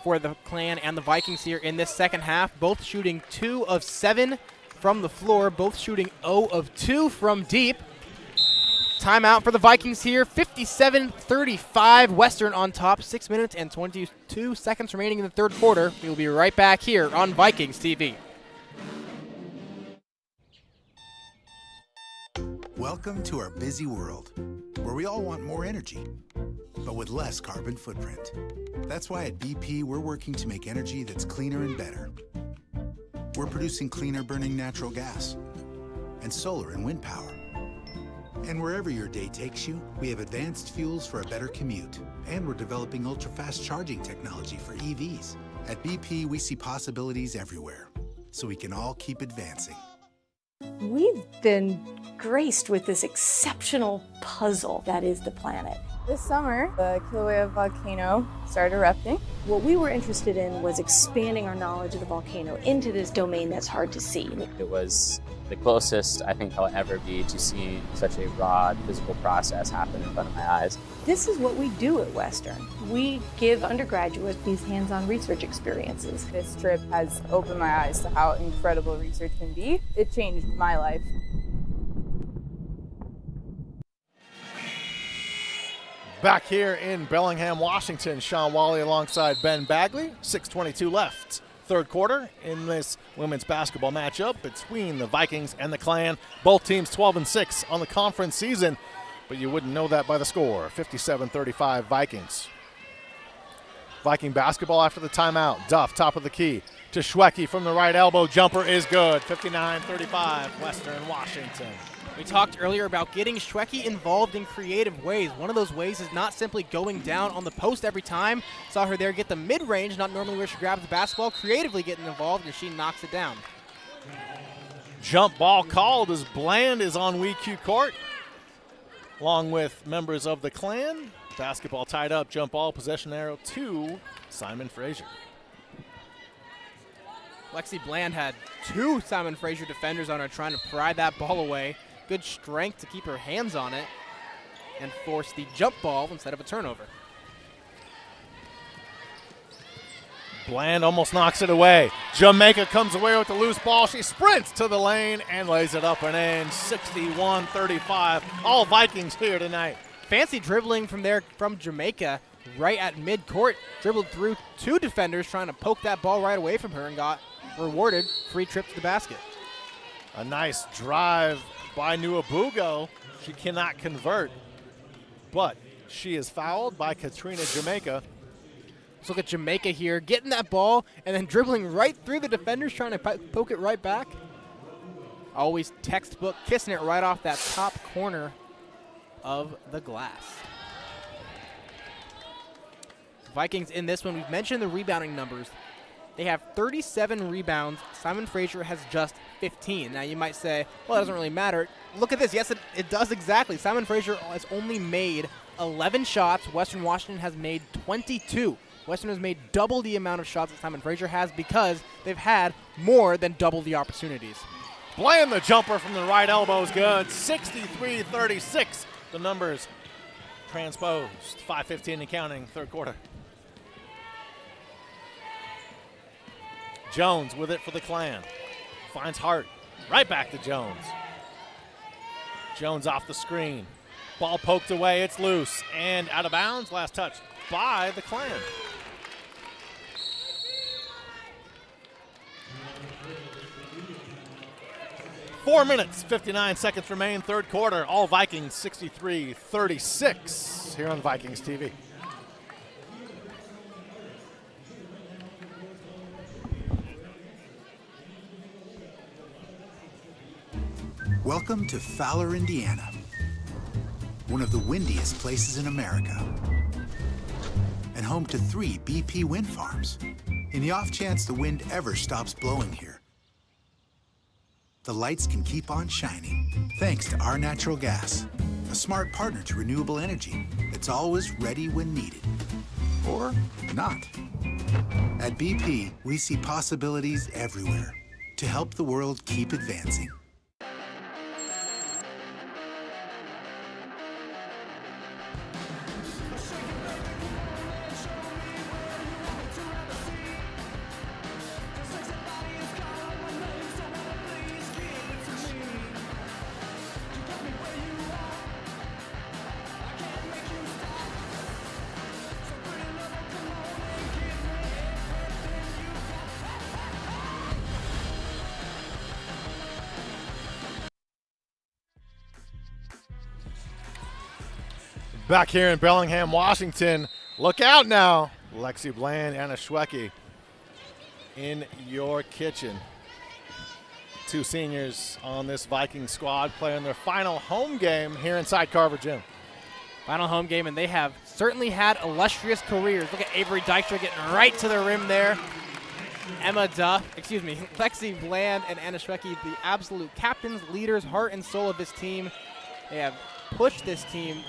for the Clan and the Vikings here in this second half. Both shooting 2 of 7 from the floor. Both shooting 0 of 2 from deep. Timeout for the Vikings here. 57-35 Western on top. 6 minutes and 22 seconds remaining in the third quarter. We will be right back here on Vikings TV. Welcome to our busy world, where we all want more energy, but with less carbon footprint. That's why at BP, we're working to make energy that's cleaner and better. We're producing cleaner burning natural gas and solar and wind power. And wherever your day takes you, we have advanced fuels for a better commute. And we're developing ultra-fast charging technology for EVs. At BP, we see possibilities everywhere, so we can all keep advancing. We've been graced with this exceptional puzzle that is the planet. This summer, the Kilauea volcano started erupting. What we were interested in was expanding our knowledge of the volcano into this domain that's hard to see. It was the closest I think I'll ever be to seeing such a raw physical process happen in front of my eyes. This is what we do at Western. We give undergraduates these hands-on research experiences. This trip has opened my eyes to how incredible research can be. It changed my life. Back here in Bellingham, Washington, Sean Wally alongside Ben Bagley. 6:22 left. Third quarter in this women's basketball matchup between the Vikings and the Clan. Both teams 12-6 on the conference season, but you wouldn't know that by the score. 57-35 Vikings. Viking basketball after the timeout. Duff, top of the key to Schwecke from the right elbow. Jumper is good. 59-35 Western Washington. We talked earlier about getting Schwecke involved in creative ways. One of those ways is not simply going down on the post every time. Saw her there get the mid-range, not normally where she grabs the basketball, creatively getting involved, and she knocks it down. Jump ball called as Bland is on WECU court, along with members of the Clan. Basketball tied up, jump ball, possession arrow to Simon Fraser. Lexi Bland had 2 Simon Fraser defenders on her trying to pry that ball away. Good strength to keep her hands on it and force the jump ball instead of a turnover. Bland almost knocks it away. Jamaica comes away with the loose ball. She sprints to the lane and lays it up and in. 61-35. All Vikings here tonight. Fancy dribbling from Jamaica right at midcourt. Dribbled through 2 defenders trying to poke that ball right away from her and got rewarded free trip to the basket. A nice drive by Nuabugo. She cannot convert, but she is fouled by Katrina Jamaica. Let's look at Jamaica here, getting that ball and then dribbling right through the defenders, trying to poke it right back. Always textbook, kissing it right off that top corner of the glass. Vikings in this one, we've mentioned the rebounding numbers. They have 37 rebounds. Simon Fraser has just 15. Now you might say, well, it doesn't really matter. Look at this. Yes, it does exactly. Simon Fraser has only made 11 shots. Western Washington has made 22. Western has made double the amount of shots that Simon Fraser has because they've had more than double the opportunities. Bland the jumper from the right elbow is good. 63-36. The numbers transposed. 5:15 and counting, third quarter. Jones with it for the Clan. Finds Hart. Right back to Jones. Jones off the screen. Ball poked away, it's loose and out of bounds. Last touch by the Clan. Four minutes, 59 seconds remain, third quarter. All Vikings 63-36 here on Vikings TV. Welcome to Fowler, Indiana, one of the windiest places in America, and home to 3 BP wind farms. In the off chance the wind ever stops blowing here, the lights can keep on shining thanks to our natural gas, a smart partner to renewable energy that's always ready when needed. Or not. At BP, we see possibilities everywhere to help the world keep advancing. Back here in Bellingham, Washington. Look out now. Lexi Bland, Anna Schwecke in your kitchen. 2 seniors on this Viking squad playing their final home game here inside Carver Gym. Final home game, and they have certainly had illustrious careers. Look at Avery Dykstra getting right to the rim there. Lexi Bland and Anna Schwecke, the absolute captains, leaders, heart and soul of this team. They have pushed this team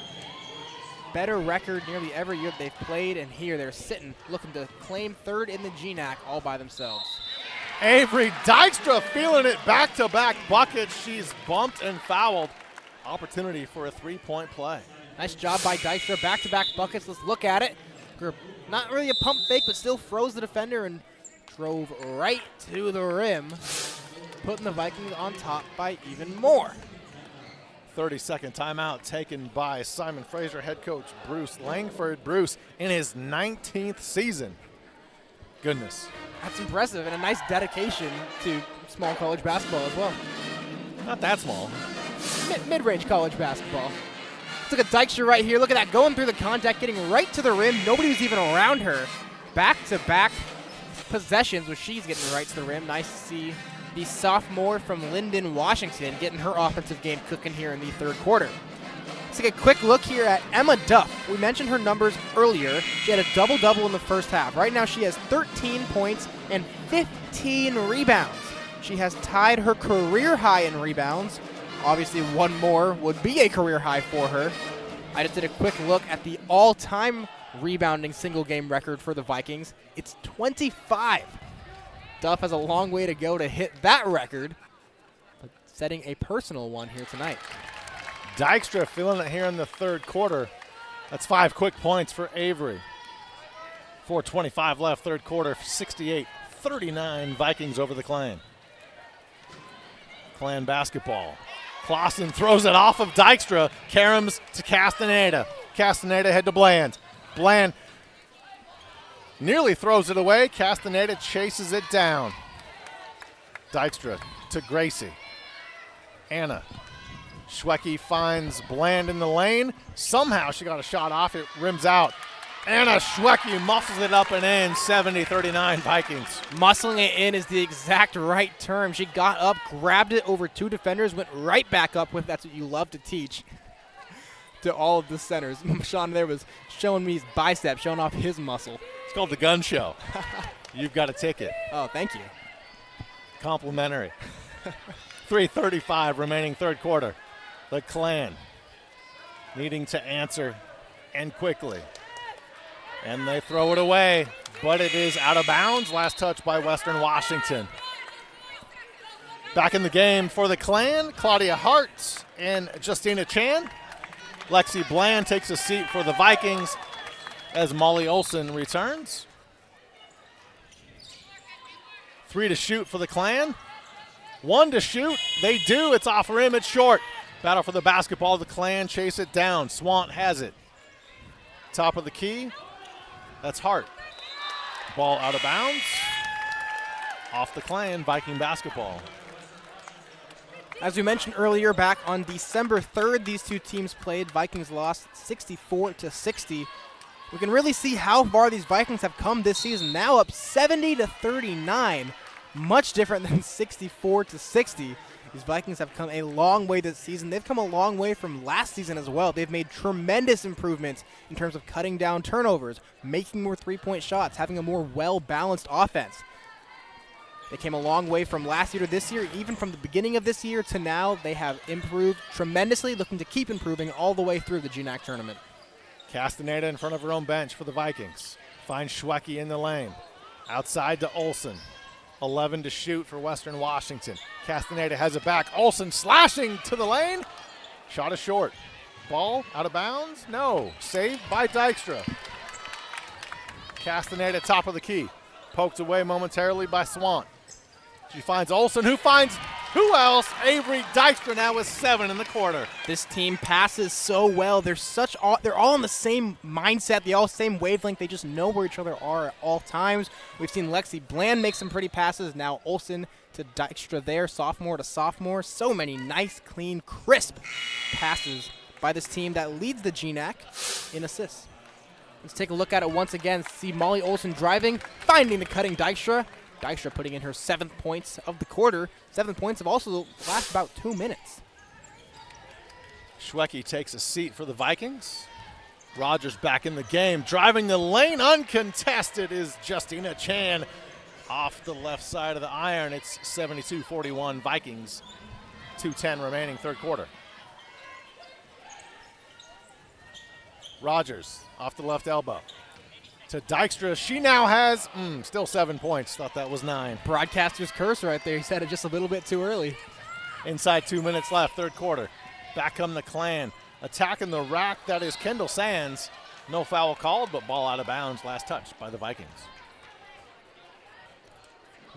better record nearly every year that they've played, and here they're sitting looking to claim third in the GNAC all by themselves. Avery Dykstra feeling it, back-to-back buckets. She's bumped and fouled. Opportunity for a 3-point play. Nice job by Dykstra, back-to-back buckets. Let's look at it. Not really a pump fake, but still froze the defender and drove right to the rim, putting the Vikings on top by even more. 30-second timeout taken by Simon Fraser head coach Bruce Langford. Bruce in his 19th season. Goodness. That's impressive, and a nice dedication to small college basketball as well. Not that small. Mid-range college basketball. Look at Dykstra right here. Look at that, going through the contact, getting right to the rim. Nobody was even around her. Back-to-back possessions where she's getting right to the rim. Nice to see the sophomore from Linden, Washington, getting her offensive game cooking here in the third quarter. Let's take a quick look here at Emma Duff. We mentioned her numbers earlier. She had a double-double in the first half. Right now she has 13 points and 15 rebounds. She has tied her career high in rebounds. Obviously one more would be a career high for her. I just did a quick look at the all-time rebounding single-game record for the Vikings. It's 25. Duff has a long way to go to hit that record, but setting a personal one here tonight. Dykstra feeling it here in the third quarter. That's 5 quick points for Avery. 4:25 left, third quarter, 68-39 Vikings over the Clan. Clan basketball. Clausen throws it off of Dykstra. Karams to Castaneda. Castaneda head to Bland. Bland nearly throws it away. Castaneda chases it down. Dykstra to Gracie. Anna. Schwecke finds Bland in the lane. Somehow she got a shot off. It rims out. Anna Schwecke muscles it up and in. 70-39 Vikings. Muscling it in is the exact right term. She got up, grabbed it over 2 defenders, went right back up with. That's what you love to teach to all of the centers. Sean there was showing me his bicep, showing off his muscle. It's called the gun show. You've got a ticket. Oh, thank you. Complimentary. 3:35 remaining third quarter. The Clan needing to answer and quickly. And they throw it away, but it is out of bounds. Last touch by Western Washington. Back in the game for the Clan, Claudia Hart and Justina Chan. Lexi Bland takes a seat for the Vikings as Molly Olson returns. 3 to shoot for the Clan. 1 to shoot. They do. It's off rim. It's short. Battle for the basketball. The Clan chase it down. Swant has it. Top of the key. That's Hart. Ball out of bounds. Off the Clan. Viking basketball. As we mentioned earlier, back on December 3rd, these two teams played. Vikings lost 64-60. We can really see how far these Vikings have come this season. Now up 70-39. Much different than 64-60. These Vikings have come a long way this season. They've come a long way from last season as well. They've made tremendous improvements in terms of cutting down turnovers, making more three-point shots, having a more well-balanced offense. They came a long way from last year to this year. Even from the beginning of this year to now, they have improved tremendously, looking to keep improving all the way through the GNAC tournament. Castaneda in front of her own bench for the Vikings. Finds Schwecke in the lane. Outside to Olsen. 11 to shoot for Western Washington. Castaneda has it back. Olsen slashing to the lane. Shot is short. Ball out of bounds? No. Saved by Dykstra. Castaneda top of the key. Poked away momentarily by Swant. She finds Olsen, who finds who else? Avery Dykstra now with 7 in the quarter. This team passes so well. They're all in the same mindset. They all same wavelength. They just know where each other are at all times. We've seen Lexi Bland make some pretty passes. Now Olsen to Dykstra there, sophomore to sophomore. So many nice, clean, crisp passes by this team that leads the GNAC in assists. Let's take a look at it once again. See Molly Olsen driving, finding the cutting Dykstra. Dykstra putting in her 7th points of the quarter. 7 points have also last about 2 minutes. Schwecke takes a seat for the Vikings. Rogers back in the game. Driving the lane uncontested is Justina Chan off the left side of the iron. It's 72-41 Vikings. 2:10 remaining third quarter. Rogers off the left elbow. To Dykstra. She now has still 7 points. Thought that was 9. Broadcaster's curse right there. He said it just a little bit too early. Inside 2 minutes left, third quarter. Back come the Clan. Attacking the rack, that is Kendall Sands. No foul called, but ball out of bounds. Last touch by the Vikings.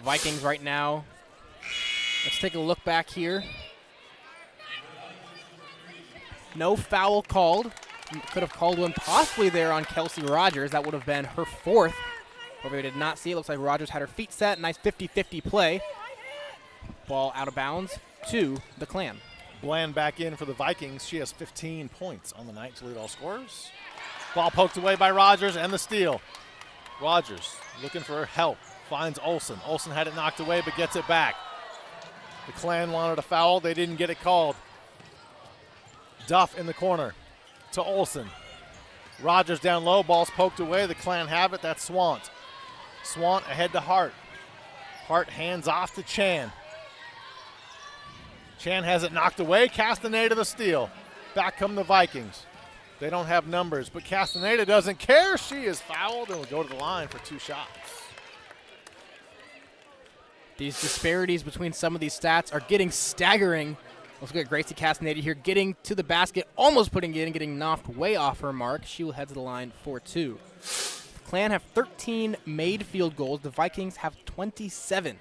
Vikings right now. Let's take a look back here. No foul called. Could have called one possibly there on Kelsey Rogers. That would have been her 4th. However, we did not see it. Looks like Rogers had her feet set. Nice 50-50 play. Ball out of bounds to the Clan. Bland back in for the Vikings. She has 15 points on the night to lead all scorers. Ball poked away by Rogers and the steal. Rogers looking for help. Finds Olsen. Olsen had it knocked away but gets it back. The Clan wanted a foul. They didn't get it called. Duff in the corner. To Olsen. Rogers down low. Ball's poked away. The Clan have it. That's Swant. Swant ahead to Hart. Hart hands off to Chan. Chan has it knocked away. Castaneda the steal. Back come the Vikings. They don't have numbers, but Castaneda doesn't care. She is fouled and will go to the line for 2 shots. These disparities between some of these stats are getting staggering. Let's look at Gracie Castaneda here, getting to the basket, almost putting it in, getting knocked way off her mark. She will head to the line for 2. The Clan have 13 made field goals. The Vikings have 27.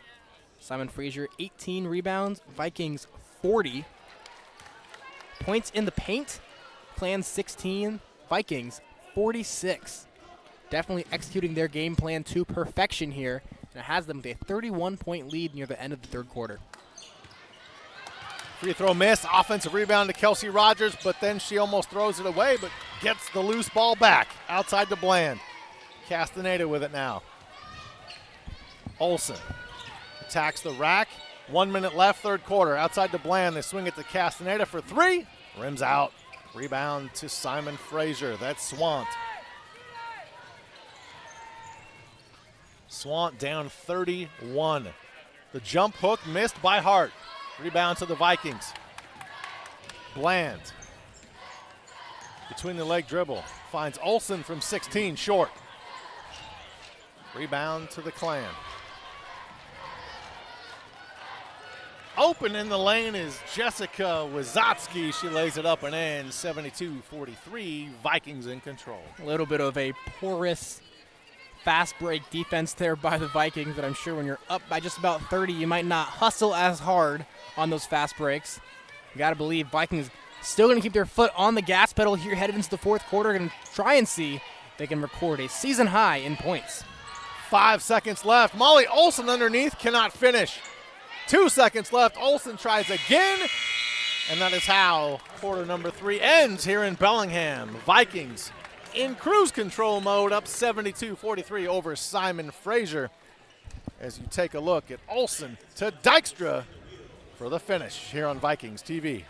Simon Fraser, 18 rebounds. Vikings, 40. Points in the paint. Clan, 16. Vikings, 46. Definitely executing their game plan to perfection here. And it has them with a 31-point lead near the end of the third quarter. Free throw miss, offensive rebound to Kelsey Rogers, but then she almost throws it away, but gets the loose ball back outside to Bland. Castaneda with it now. Olsen attacks the rack. 1 minute left, third quarter. Outside to Bland, they swing it to Castaneda for 3. Rims out. Rebound to Simon Fraser. That's Swant. Swant down 31. The jump hook missed by Hart. Rebound to the Vikings. Bland. Between the leg dribble. Finds Olsen from 16, short. Rebound to the Clan. Open in the lane is Jessica Wizotsky. She lays it up and in. 72-43. Vikings in control. A little bit of a porous fast break defense there by the Vikings, but I'm sure when you're up by just about 30, you might not hustle as hard on those fast breaks. You got to believe Vikings still going to keep their foot on the gas pedal here headed into the fourth quarter. Going to try and see if they can record a season high in points. 5 seconds left. Molly Olson underneath cannot finish. 2 seconds left. Olson tries again. And that is how quarter number 3 ends here in Bellingham. Vikings in cruise control mode, up 72-43 over Simon Fraser. As you take a look at Olson to Dykstra for the finish here on Vikings TV.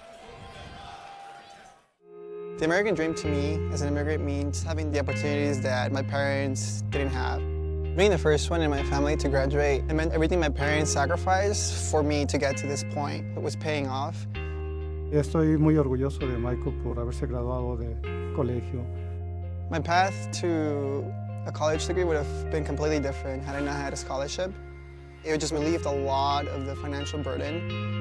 The American dream to me as an immigrant means having the opportunities that my parents didn't have. Being the first one in my family to graduate, it meant everything my parents sacrificed for me to get to this point. It was paying off. Estoy muy orgulloso de Michael por haberse graduado de colegio. My path to a college degree would have been completely different had I not had a scholarship. It would just relieved a lot of the financial burden.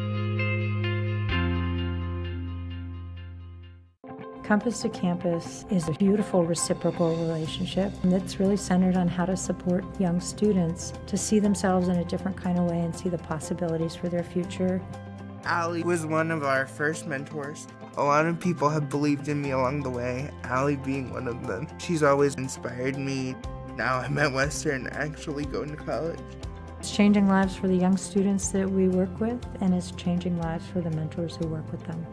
Compass to Campus is a beautiful reciprocal relationship that's really centered on how to support young students to see themselves in a different kind of way and see the possibilities for their future. Allie was one of our first mentors. A lot of people have believed in me along the way, Allie being one of them. She's always inspired me. Now I'm at Western, actually going to college. It's changing lives for the young students that we work with, and it's changing lives for the mentors who work with them.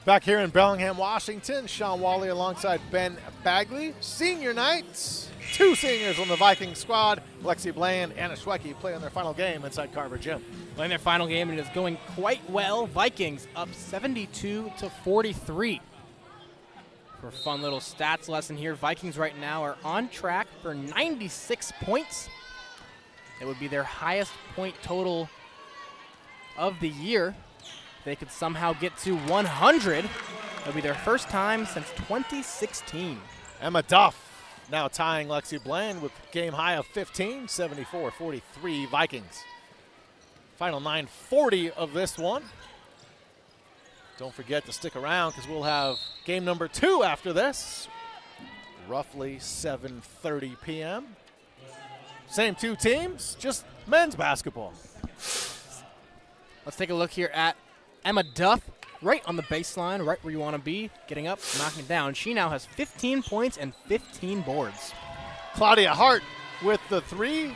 Back here in Bellingham, Washington, Sean Wally alongside Ben Bagley. Senior night, 2 seniors on the Vikings squad. Lexi Bland and Anna Schwecke playing their final game inside Carver Gym. Playing their final game, and it is going quite well. Vikings up 72-43. For a fun little stats lesson here, Vikings right now are on track for 96 points. It would be their highest point total of the year. If they could somehow get to 100, it would be their first time since 2016. Emma Duff now tying Lexi Bland with game high of 15, 74-43 Vikings. Final 9:40 of this one. Don't forget to stick around because we'll have game number 2 after this, roughly 7:30 p.m. Same 2 teams, just men's basketball. Let's take a look here at Emma Duff, right on the baseline, right where you want to be, getting up, knocking it down. She now has 15 points and 15 boards. Claudia Hart with the 3,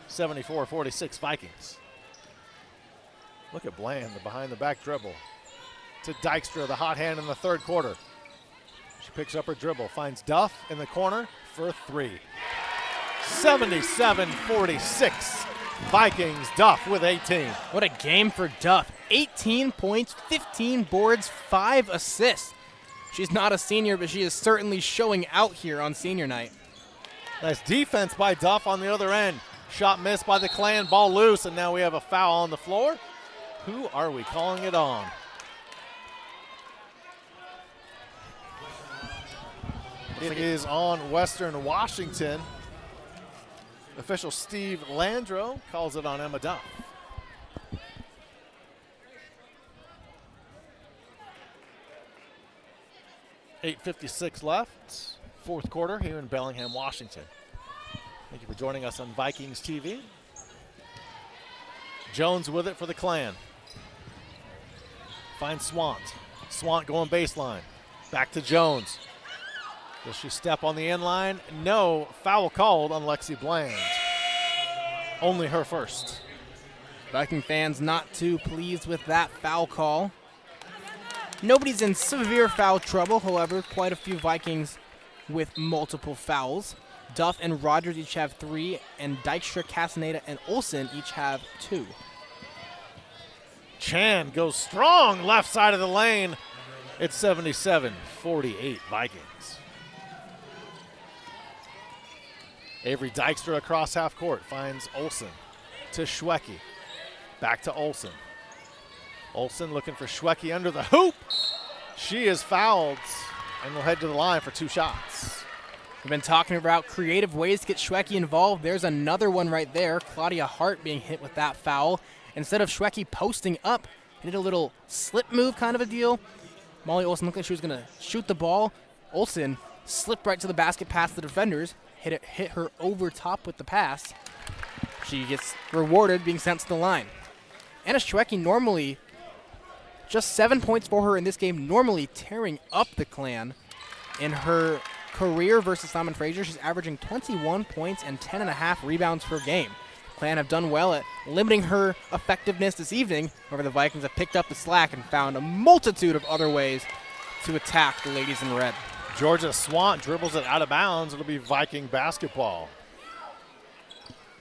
74-46 Vikings. Look at Bland, the behind-the-back dribble. To Dykstra, the hot hand in the third quarter. She picks up her dribble, finds Duff in the corner for 3. 77-46. Vikings, Duff with 18. What a game for Duff. 18 points, 15 boards, 5 assists. She's not a senior, but she is certainly showing out here on senior night. Nice defense by Duff on the other end. Shot missed by the Clan, ball loose, and now we have a foul on the floor. Who are we calling it on? It is on Western Washington. Official Steve Landro calls it on Emma Duff. .56 left, fourth quarter here in Bellingham, Washington. Thank you for joining us on Vikings TV. Jones with it for the Clan. Finds Swant. Swant going baseline. Back to Jones. Does she step on the end line? No. Foul called on Lexi Bland. Only her first. Viking fans not too pleased with that foul call. Nobody's in severe foul trouble, however, quite a few Vikings with multiple fouls. Duff and Rogers each have 3, and Dykstra, Castaneda, and Olsen each have 2. Chan goes strong left side of the lane. It's 77-48 Vikings. Avery Dykstra across half court finds Olsen to Schwecke. Back to Olsen. Olsen looking for Schwecke under the hoop. She is fouled and will head to the line for 2 shots. We've been talking about creative ways to get Schwecke involved. There's another one right there. Claudia Hart being hit with that foul. Instead of Schwecke posting up, he did a little slip move kind of a deal. Molly Olsen looked like she was going to shoot the ball. Olsen slipped right to the basket past the defenders. Hit her over top with the pass. She gets rewarded being sent to the line. Anna Schwecki normally, just 7 points for her in this game, normally tearing up the Clan. In her career versus Simon Fraser, she's averaging 21 points and 10.5 rebounds per game. Clan have done well at limiting her effectiveness this evening. However, the Vikings have picked up the slack and found a multitude of other ways to attack the ladies in red. Georgia Swant dribbles it out of bounds. It'll be Viking basketball.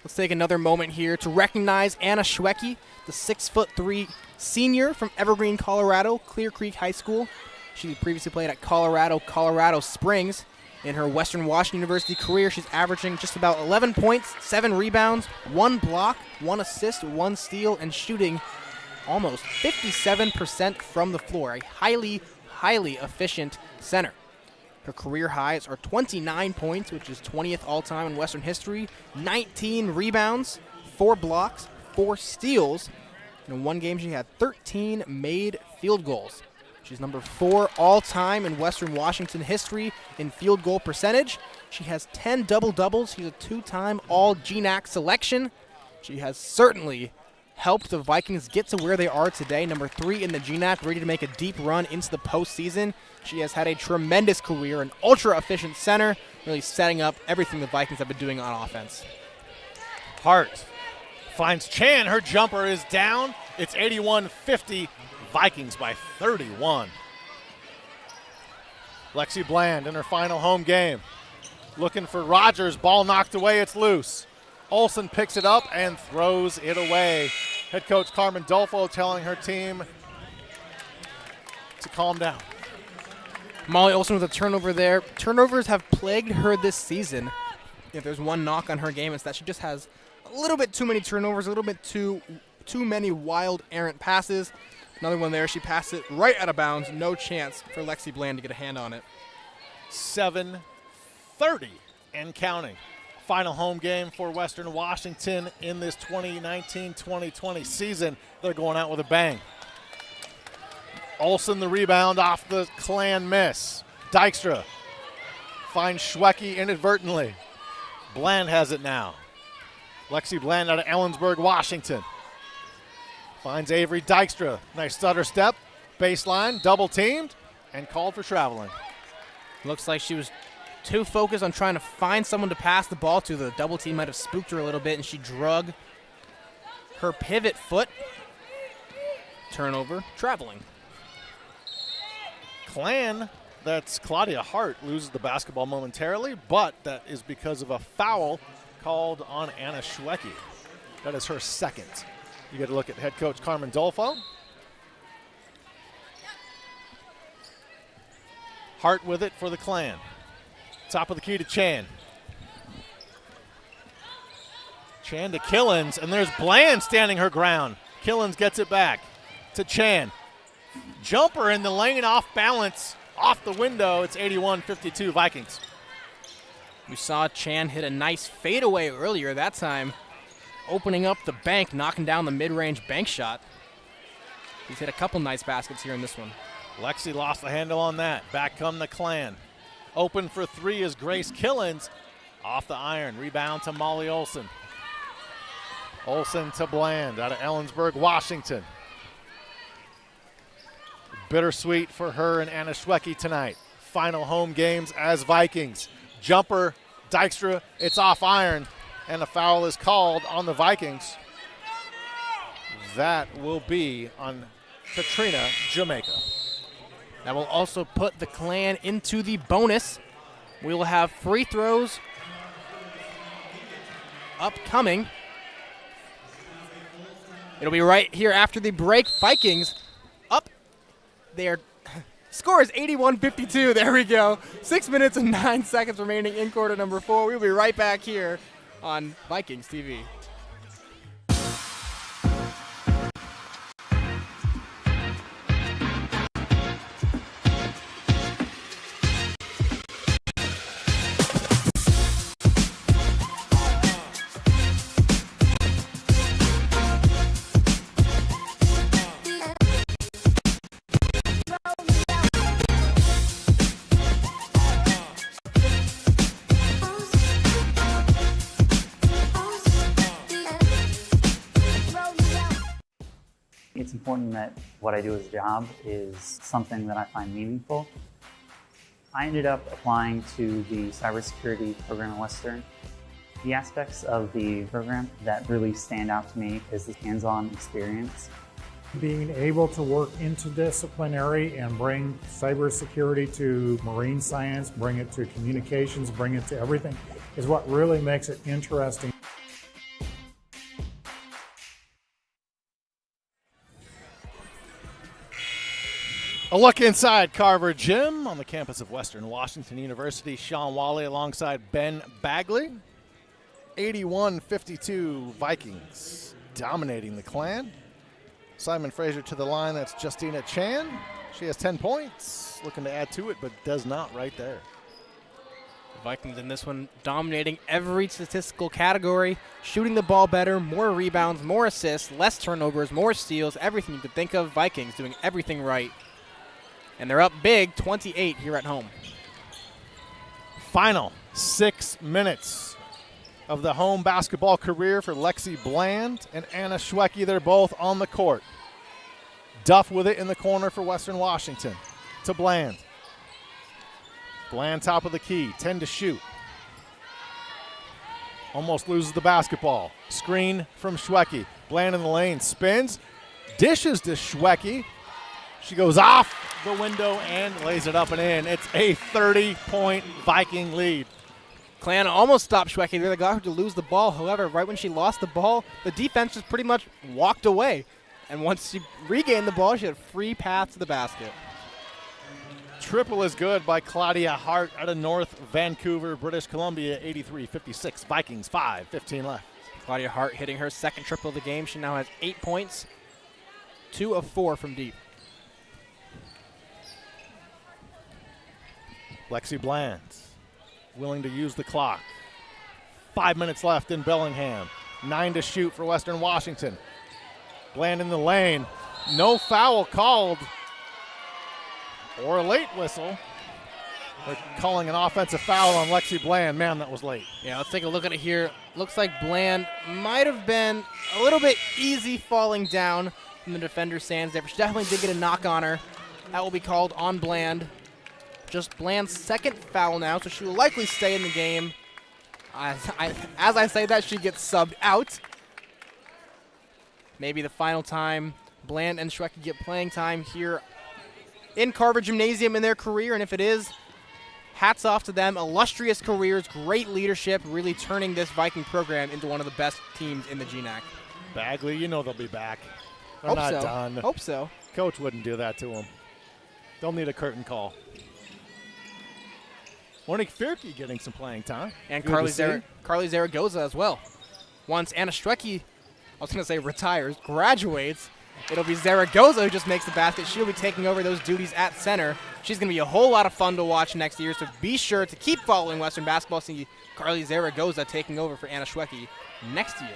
Let's take another moment here to recognize Anna Schwecki, the 6'3" senior from Evergreen, Colorado, Clear Creek High School. She previously played at Colorado Springs. In her Western Washington University career, she's averaging just about 11 points, 7 rebounds, 1 block, 1 assist, 1 steal, and shooting almost 57% from the floor. A highly, highly efficient center. Her career highs are 29 points, which is 20th all-time in Western history, 19 rebounds, 4 blocks, 4 steals. In one game, she had 13 made field goals. She's number 4 all-time in Western Washington history in field goal percentage. She has 10 double-doubles. She's a 2-time All-GNAC selection. She has certainly helped the Vikings get to where they are today, number 3 in the GNAC, ready to make a deep run into the postseason. She has had a tremendous career, an ultra-efficient center, really setting up everything the Vikings have been doing on offense. Hart finds Chan. Her jumper is down. It's 81-50. Vikings by 31. Lexi Bland in her final home game. Looking for Rogers. Ball knocked away. It's loose. Olsen picks it up and throws it away. Head coach Carmen Dolfo telling her team to calm down. Molly Olsen with a turnover there. Turnovers have plagued her this season. If there's one knock on her game, it's that she just has a little bit too many turnovers, a little bit too many wild, errant passes. Another one there. She passed it right out of bounds. No chance for Lexi Bland to get a hand on it. 7:30 and counting. Final home game for Western Washington in this 2019-2020 season. They're going out with a bang. Olsen the rebound off the Clan miss. Dykstra finds Schwecki inadvertently. Bland has it now. Lexi Bland out of Ellensburg, Washington. Finds Avery Dykstra. Nice stutter step. Baseline, double teamed, and called for traveling. Looks like she was too focused on trying to find someone to pass the ball to. The double team might have spooked her a little bit, and she drug her pivot foot. Turnover, traveling. Clan, that's Claudia Hart, loses the basketball momentarily, but that is because of a foul called on Anna Schwecki. That is her second. You get a look at head coach Carmen Dolfo. Hart with it for the Clan. Top of the key to Chan. Chan to Killens, and there's Bland standing her ground. Killens gets it back to Chan. Jumper in the lane off balance, off the window. It's 81-52 Vikings. We saw Chan hit a nice fadeaway earlier that time, opening up the bank, knocking down the mid-range bank shot. He's hit a couple nice baskets here in this one. Lexi lost the handle on that. Back come the Clan. Open for 3 is Grace Killens. Off the iron. Rebound to Molly Olsen. Olsen to Bland out of Ellensburg, Washington. Bittersweet for her and Anna Schwecki tonight. Final home games as Vikings. Jumper, Dykstra, it's off iron, and a foul is called on the Vikings. That will be on Katrina Jamaica. That will also put the Clan into the bonus. We will have free throws upcoming. It'll be right here after the break. Vikings up. Their score is 81-52. There we go. 6 minutes and 9 seconds remaining in quarter number 4. We'll be right back here on Vikings TV. important that what I do as a job is something that I find meaningful. I ended up applying to the cybersecurity program at Western. The aspects of the program that really stand out to me is the hands-on experience. Being able to work interdisciplinary and bring cybersecurity to marine science, bring it to communications, bring it to everything, is what really makes it interesting. A look inside Carver Gym on the campus of Western Washington University. Sean Wally alongside Ben Bagley. 81-52 Vikings dominating the Clan. Simon Fraser to the line. That's Justina Chan. She has 10 points. Looking to add to it, but does not right there. The Vikings in this one dominating every statistical category, shooting the ball better, more rebounds, more assists, less turnovers, more steals, everything you could think of. Vikings doing everything right. And they're up big, 28 here at home. Final 6 minutes of the home basketball career for Lexi Bland and Anna Schwecke. They're both on the court. Duff with it in the corner for Western Washington. To Bland. Bland top of the key, 10 to shoot. Almost loses the basketball. Screen from Schwecke. Bland in the lane, spins, dishes to Schwecke. She goes off the window and lays it up and in. It's a 30-point Viking lead. Clan almost stopped Schwecke. They got her to lose the ball. However, right when she lost the ball, the defense just pretty much walked away. And once she regained the ball, she had a free path to the basket. Triple is good by Claudia Hart out of North Vancouver, British Columbia, 83-56. Vikings 5:15 left. Claudia Hart hitting her second triple of the game. She now has 8 points, 2 of 4 from deep. Lexi Bland willing to use the clock. 5 minutes left in Bellingham. 9 to shoot for Western Washington. Bland in the lane. No foul called or a late whistle. They're calling an offensive foul on Lexi Bland. Man, that was late. Yeah, let's take a look at it here. Looks like Bland might have been a little bit easy falling down from the defender's stands there, but she definitely did get a knock on her. That will be called on Bland. Just Bland's second foul now, so she will likely stay in the game. As I say that, she gets subbed out. Maybe the final time Bland and Schwecke get playing time here in Carver Gymnasium in their career, and if it is, hats off to them. Illustrious careers, great leadership, really turning this Viking program into one of the best teams in the GNAC. Bagley, you know they'll be back. They're Hope not so. done. Hope so. Coach wouldn't do that to them. They'll need a curtain call. Monique Fierke getting some playing time. And Carly Zaragoza as well. Once Anna Schwecke, I was going to say retires, graduates, it'll be Zaragoza who just makes the basket. She'll be taking over those duties at center. She's going to be a whole lot of fun to watch next year, so be sure to keep following Western basketball. See Carly Zaragoza taking over for Anna Schwecke next year.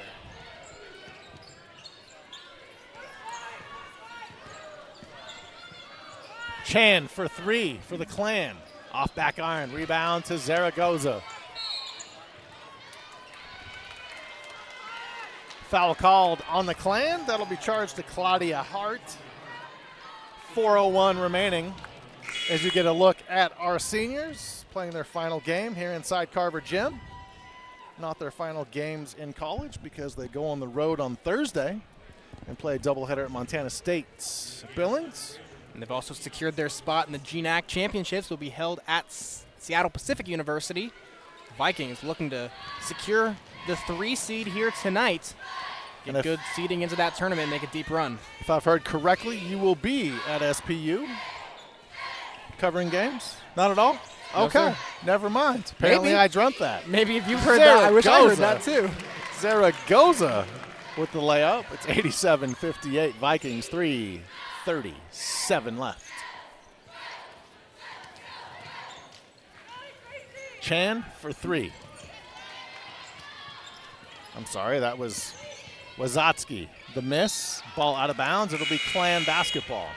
Chan for 3 for the Clan. Off back iron, rebound to Zaragoza. Foul called on the Clan. That'll be charged to Claudia Hart. 4:01 remaining as you get a look at our seniors playing their final game here inside Carver Gym. Not their final games in college because they go on the road on Thursday and play a doubleheader at Montana State Billings. And they've also secured their spot in the GNAC Championships, will be held at Seattle Pacific University. Vikings looking to secure the 3 seed here tonight. Get good seeding into that tournament and make a deep run. If I've heard correctly, you will be at SPU covering games? Not at all? No, Okay, sir. Never mind. Apparently Maybe. I dreamt that. Maybe if you've heard that, I wish I heard that too. Zaragoza with the layup. It's 87-58. Vikings 3:37 left. Chan for 3. I'm sorry, that was Wazatsky. The miss, ball out of bounds. It'll be Clan basketball.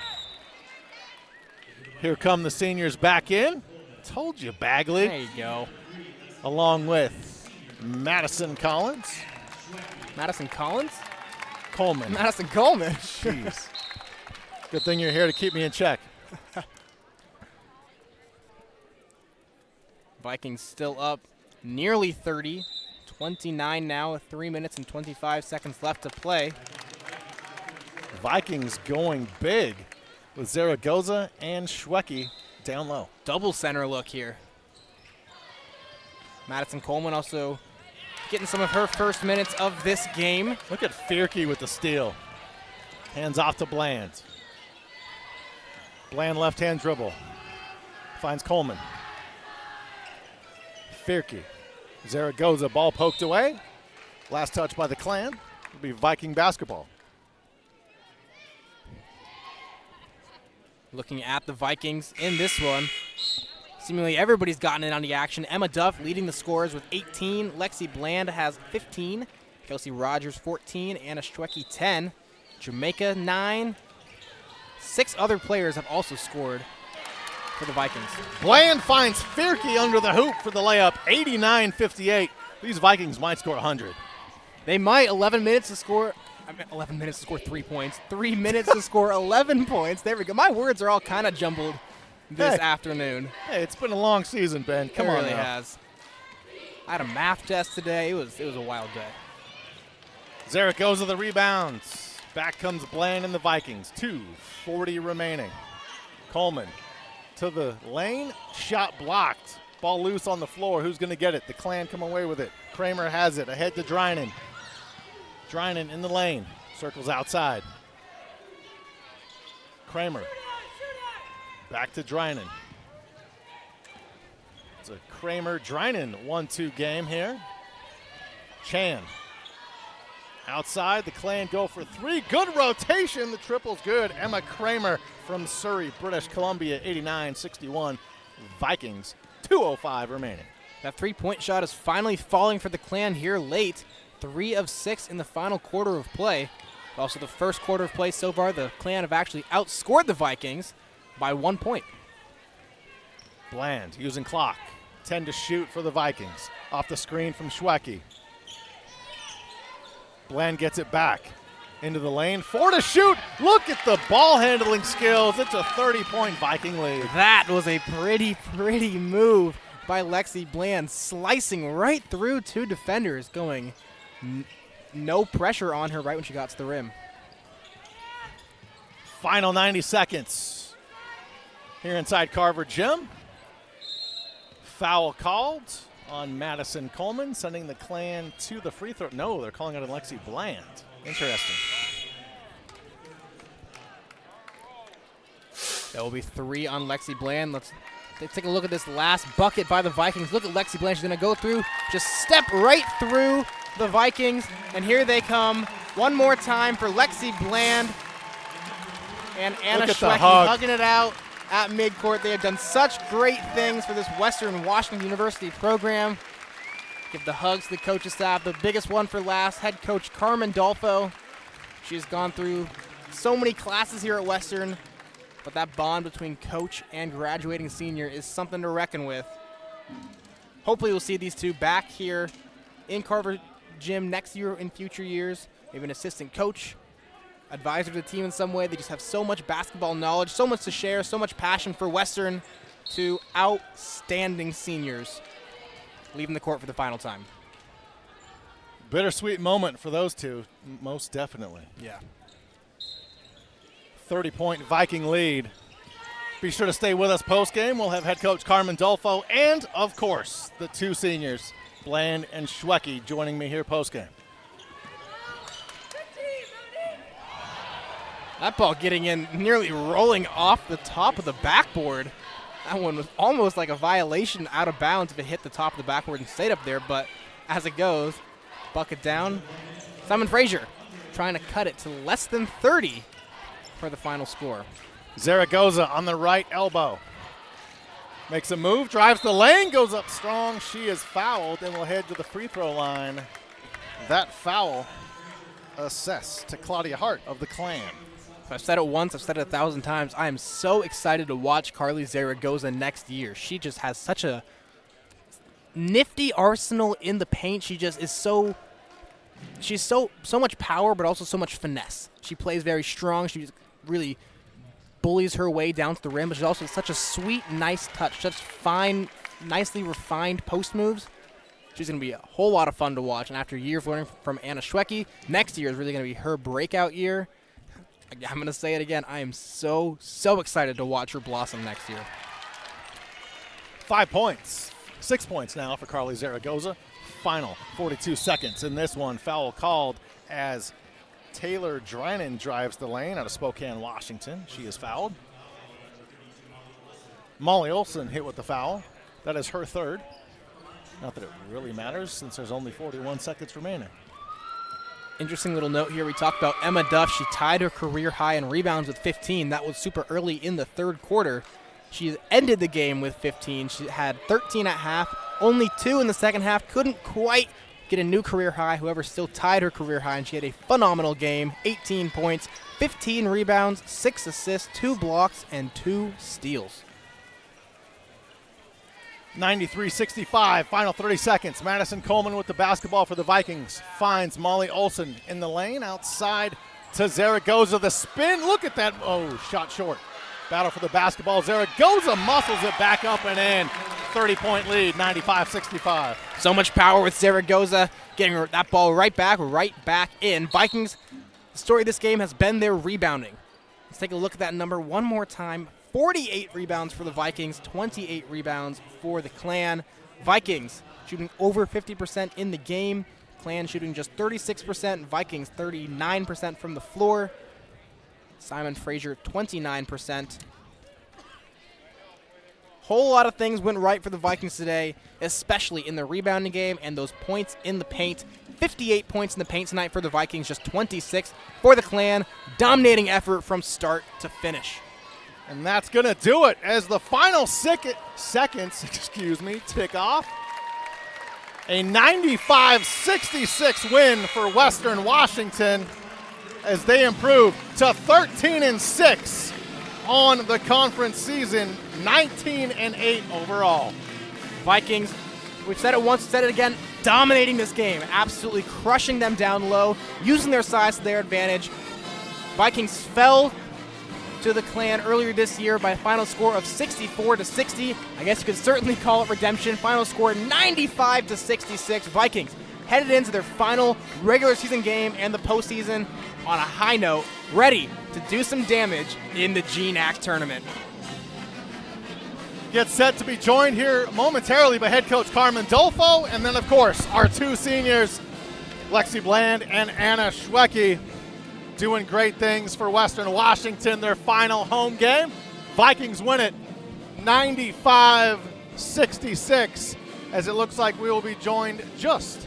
Here come the seniors back in. Told you, Bagley. There you go. Along with Madison Collins. Madison Collins? Coleman. Madison Coleman. Jeez. Good thing you're here to keep me in check. Vikings still up nearly 30. 29 now, 3 minutes and 25 seconds left to play. Vikings going big with Zaragoza and Schwecke down low. Double center look here. Madison Coleman also getting some of her first minutes of this game. Look at Fierke with the steal. Hands off to Bland. Bland left-hand dribble. Finds Coleman. Fierke. Zaragoza, ball poked away. Last touch by the Clan. It'll be Viking basketball. Looking at the Vikings in this one. Seemingly everybody's gotten in on the action. Emma Duff leading the scores with 18. Lexi Bland has 15. Kelsey Rogers 14. Anna Schwecke 10. Jamaica 9. 6 other players have also scored for the Vikings. Bland finds Fierke under the hoop for the layup. 89-58. These Vikings might score 100. They might. 11 minutes to score. 11 minutes to score 3 points. 3 minutes to score 11 points. There we go. My words are all kind of jumbled this afternoon. Hey, it's been a long season, Ben. Come on, it really now. has. I had a math test today. It was a wild day. Zaragoza the rebounds. Back comes Bland and the Vikings. 2:40 remaining. Coleman to the lane. Shot blocked. Ball loose on the floor. Who's going to get it? The Clan come away with it. Kramer has it. Ahead to Drynan. Drynan in the lane. Circles outside. Kramer. Back to Drynan. It's a Kramer-Drynan 1-2 game here. Chan. Outside, the Clan go for 3. Good rotation. The triple's good. Emma Kramer from Surrey, British Columbia, 89-61. Vikings, 2:05 remaining. That three-point shot is finally falling for the Clan here late. 3 of 6 in the final quarter of play. Also the first quarter of play so far, the Clan have actually outscored the Vikings by 1 point. Bland using clock. 10 to shoot for the Vikings. Off the screen from Schwecke. Bland gets it back into the lane. 4 to shoot. Look at the ball handling skills. It's a 30-point Viking lead. That was a pretty move by Lexi Bland, slicing right through 2 defenders, going no pressure on her right when she got to the rim. Final 90 seconds here inside Carver Gym. Foul called on Madison Coleman, sending the Clan to the free throw. No, they're calling it on Lexi Bland. Interesting. That will be 3 on Lexi Bland. Let's take a look at this last bucket by the Vikings. Look at Lexi Bland. She's going to go through, just step right through the Vikings. And here they come one more time for Lexi Bland and Anna Schwecke hugging it out at midcourt. They have done such great things for this Western Washington University program. Give the hugs to the coaching staff. The biggest one for last, head coach Carmen Dolfo. She's gone through so many classes here at Western, but that bond between coach and graduating senior is something to reckon with. Hopefully we'll see these two back here in Carver Gym next year in future years. Maybe an assistant coach, advisor to the team in some way. They just have so much basketball knowledge, so much to share, so much passion for Western. Two outstanding seniors leaving the court for the final time. Bittersweet moment for those two, most definitely. Yeah. 30-point Viking lead. Be sure to stay with us post-game. We'll have head coach Carmen Dolfo and, of course, the 2 seniors, Bland and Schwecke, joining me here post-game. That ball getting in, nearly rolling off the top of the backboard. That one was almost like a violation out of bounds if it hit the top of the backboard and stayed up there, but as it goes, bucket down. Simon Fraser trying to cut it to less than 30 for the final score. Zaragoza on the right elbow. Makes a move, drives the lane, goes up strong. She is fouled and will head to the free throw line. That foul assessed to Claudia Hart of the Clan. I've said it once, I've said it 1,000 times. I am so excited to watch Carly Zaragoza next year. She just has such a nifty arsenal in the paint. She just is she's so much power, but also so much finesse. She plays very strong. She's really bullies her way down to the rim, but she's also such a sweet, nice touch, such fine, nicely refined post moves. She's going to be a whole lot of fun to watch. And after years learning from Anna Schwecke, next year is really going to be her breakout year. I'm going to say it again. I am so excited to watch her blossom next year. 5 points. 6 points now for Carly Zaragoza. Final 42 seconds in this one. Foul called as Taylor Drynan drives the lane out of Spokane, Washington. She is fouled. Molly Olson hit with the foul. That is her third. Not that it really matters since there's only 41 seconds remaining. Interesting little note here. We talked about Emma Duff. She tied her career high in rebounds with 15. That was super early in the third quarter. She ended the game with 15. She had 13 at half, only 2 in the second half. Couldn't quite get a new career high. However, still tied her career high, and she had a phenomenal game. 18 points, 15 rebounds, 6 assists, 2 blocks, and 2 steals. 93-65, final 30 seconds. Madison Coleman with the basketball for the Vikings. Finds Molly Olson in the lane, outside to Zaragoza. The spin, look at that. Oh, shot short. Battle for the basketball. Zaragoza muscles it back up and in. 30-point lead, 95-65. So much power with Zaragoza, getting that ball right back in. Vikings, the story of this game has been their rebounding. Let's take a look at that number one more time. 48 rebounds for the Vikings, 28 rebounds for the Clan. Vikings shooting over 50% in the game. Clan shooting just 36%. Vikings 39% from the floor. Simon Fraser 29%. Whole lot of things went right for the Vikings today, especially in the rebounding game and those points in the paint. 58 points in the paint tonight for the Vikings, just 26 for the Clan. Dominating effort from start to finish. And that's going to do it as the final seconds tick off. A 95-66 win for Western Washington as they improve to 13-6 on the conference season, 19-8 overall. Vikings, we've said it once, said it again, dominating this game, absolutely crushing them down low, using their size to their advantage. Vikings fell to the Clan earlier this year by a final score of 64-60. I guess you could certainly call it redemption. Final score 95-66. Vikings headed into their final regular season game and the postseason on a high note, ready to do some damage in the GNAC tournament. Get set to be joined here momentarily by head coach Carmen Dolfo, and then of course our two seniors, Lexi Bland and Anna Schwecke, doing great things for Western Washington, their final home game. Vikings win it 95-66, as it looks like we will be joined just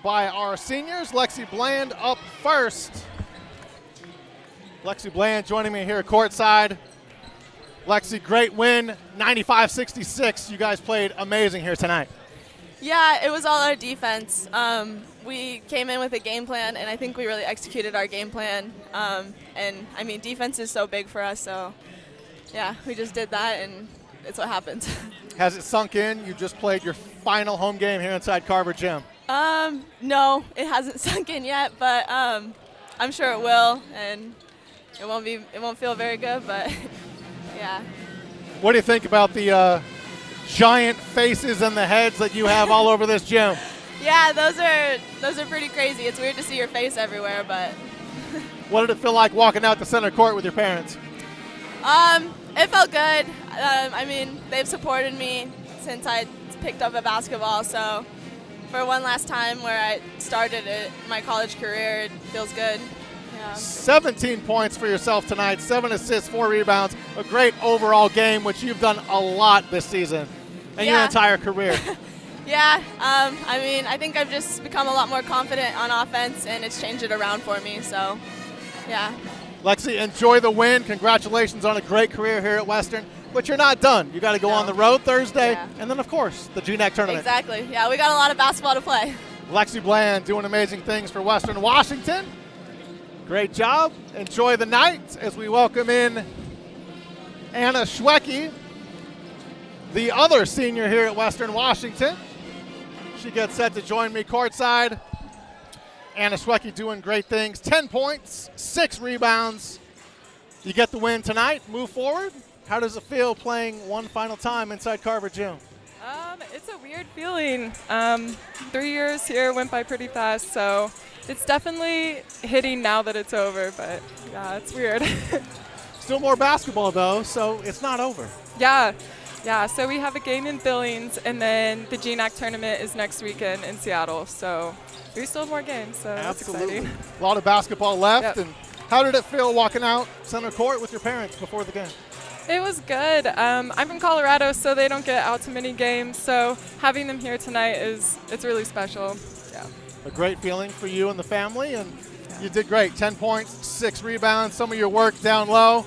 by our seniors. Lexi Bland up first. Lexi Bland joining me here courtside. Lexi, great win, 95-66. You guys played amazing here tonight. Yeah, it was all our defense. We came in with a game plan, and I think we really executed our game plan. And, I mean, defense is so big for us, so, yeah, we just did that, and it's what happens. Has it sunk in? You just played your final home game here inside Carver Gym. No, it hasn't sunk in yet, but I'm sure it will, and it won't feel very good, but, yeah. What do you think about the giant faces and the heads that you have all over this gym? Yeah, those are pretty crazy. It's weird to see your face everywhere, but. What did it feel like walking out the center court with your parents? It felt good. I mean, they've supported me since I picked up a basketball, so for one last time where I started my college career, it feels good. Yeah. 17 points for yourself tonight, 7 assists, 4 rebounds, a great overall game, which you've done a lot this season and your entire career. Yeah, I mean, I think I've just become a lot more confident on offense, and it's changed it around for me, so, yeah. Lexi, enjoy the win. Congratulations on a great career here at Western, but you're not done. You got to go on the road Thursday, and then, of course, the GNAC tournament. Exactly. Yeah, we got a lot of basketball to play. Lexi Bland doing amazing things for Western Washington. Great job. Enjoy the night as we welcome in Anna Schwecke, the other senior here at Western Washington. She gets set to join me courtside. Anna Schwecke doing great things. 10 points, 6 rebounds. You get the win tonight, move forward. How does it feel playing one final time inside Carver Gym? It's a weird feeling. 3 years here went by pretty fast, so it's definitely hitting now that it's over, but yeah, it's weird. Still more basketball though, so it's not over. Yeah, so we have a game in Billings, and then the GNAC tournament is next weekend in Seattle, so we still have more games, so that's exciting. A lot of basketball left. Yep. And how did it feel walking out center court with your parents before the game? It was good. I'm from Colorado, so they don't get out to many games, so having them here tonight it's really special. Yeah. A great feeling for you and the family, and you did great. 10 points, 6 rebounds, some of your work down low.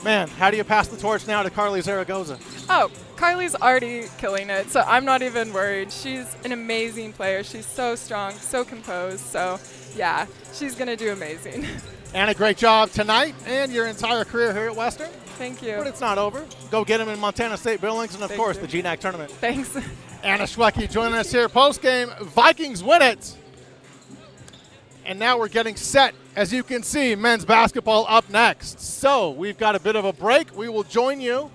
Man, how do you pass the torch now to Carly Zaragoza? Oh, Carly's already killing it, so I'm not even worried. She's an amazing player. She's so strong, so composed, so yeah, she's going to do amazing. And a great job tonight and your entire career here at Western. Thank you. But it's not over. Go get them in Montana State Billings and, of Thank course, you. the GNAC tournament. Thanks. Anna Schwecke joining us here post-game. Vikings win it. And now we're getting set. As you can see, men's basketball up next. So we've got a bit of a break. We will join you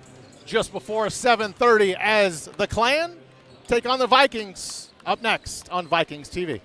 just before 7:30 as the Clan take on the Vikings up next on Vikings TV.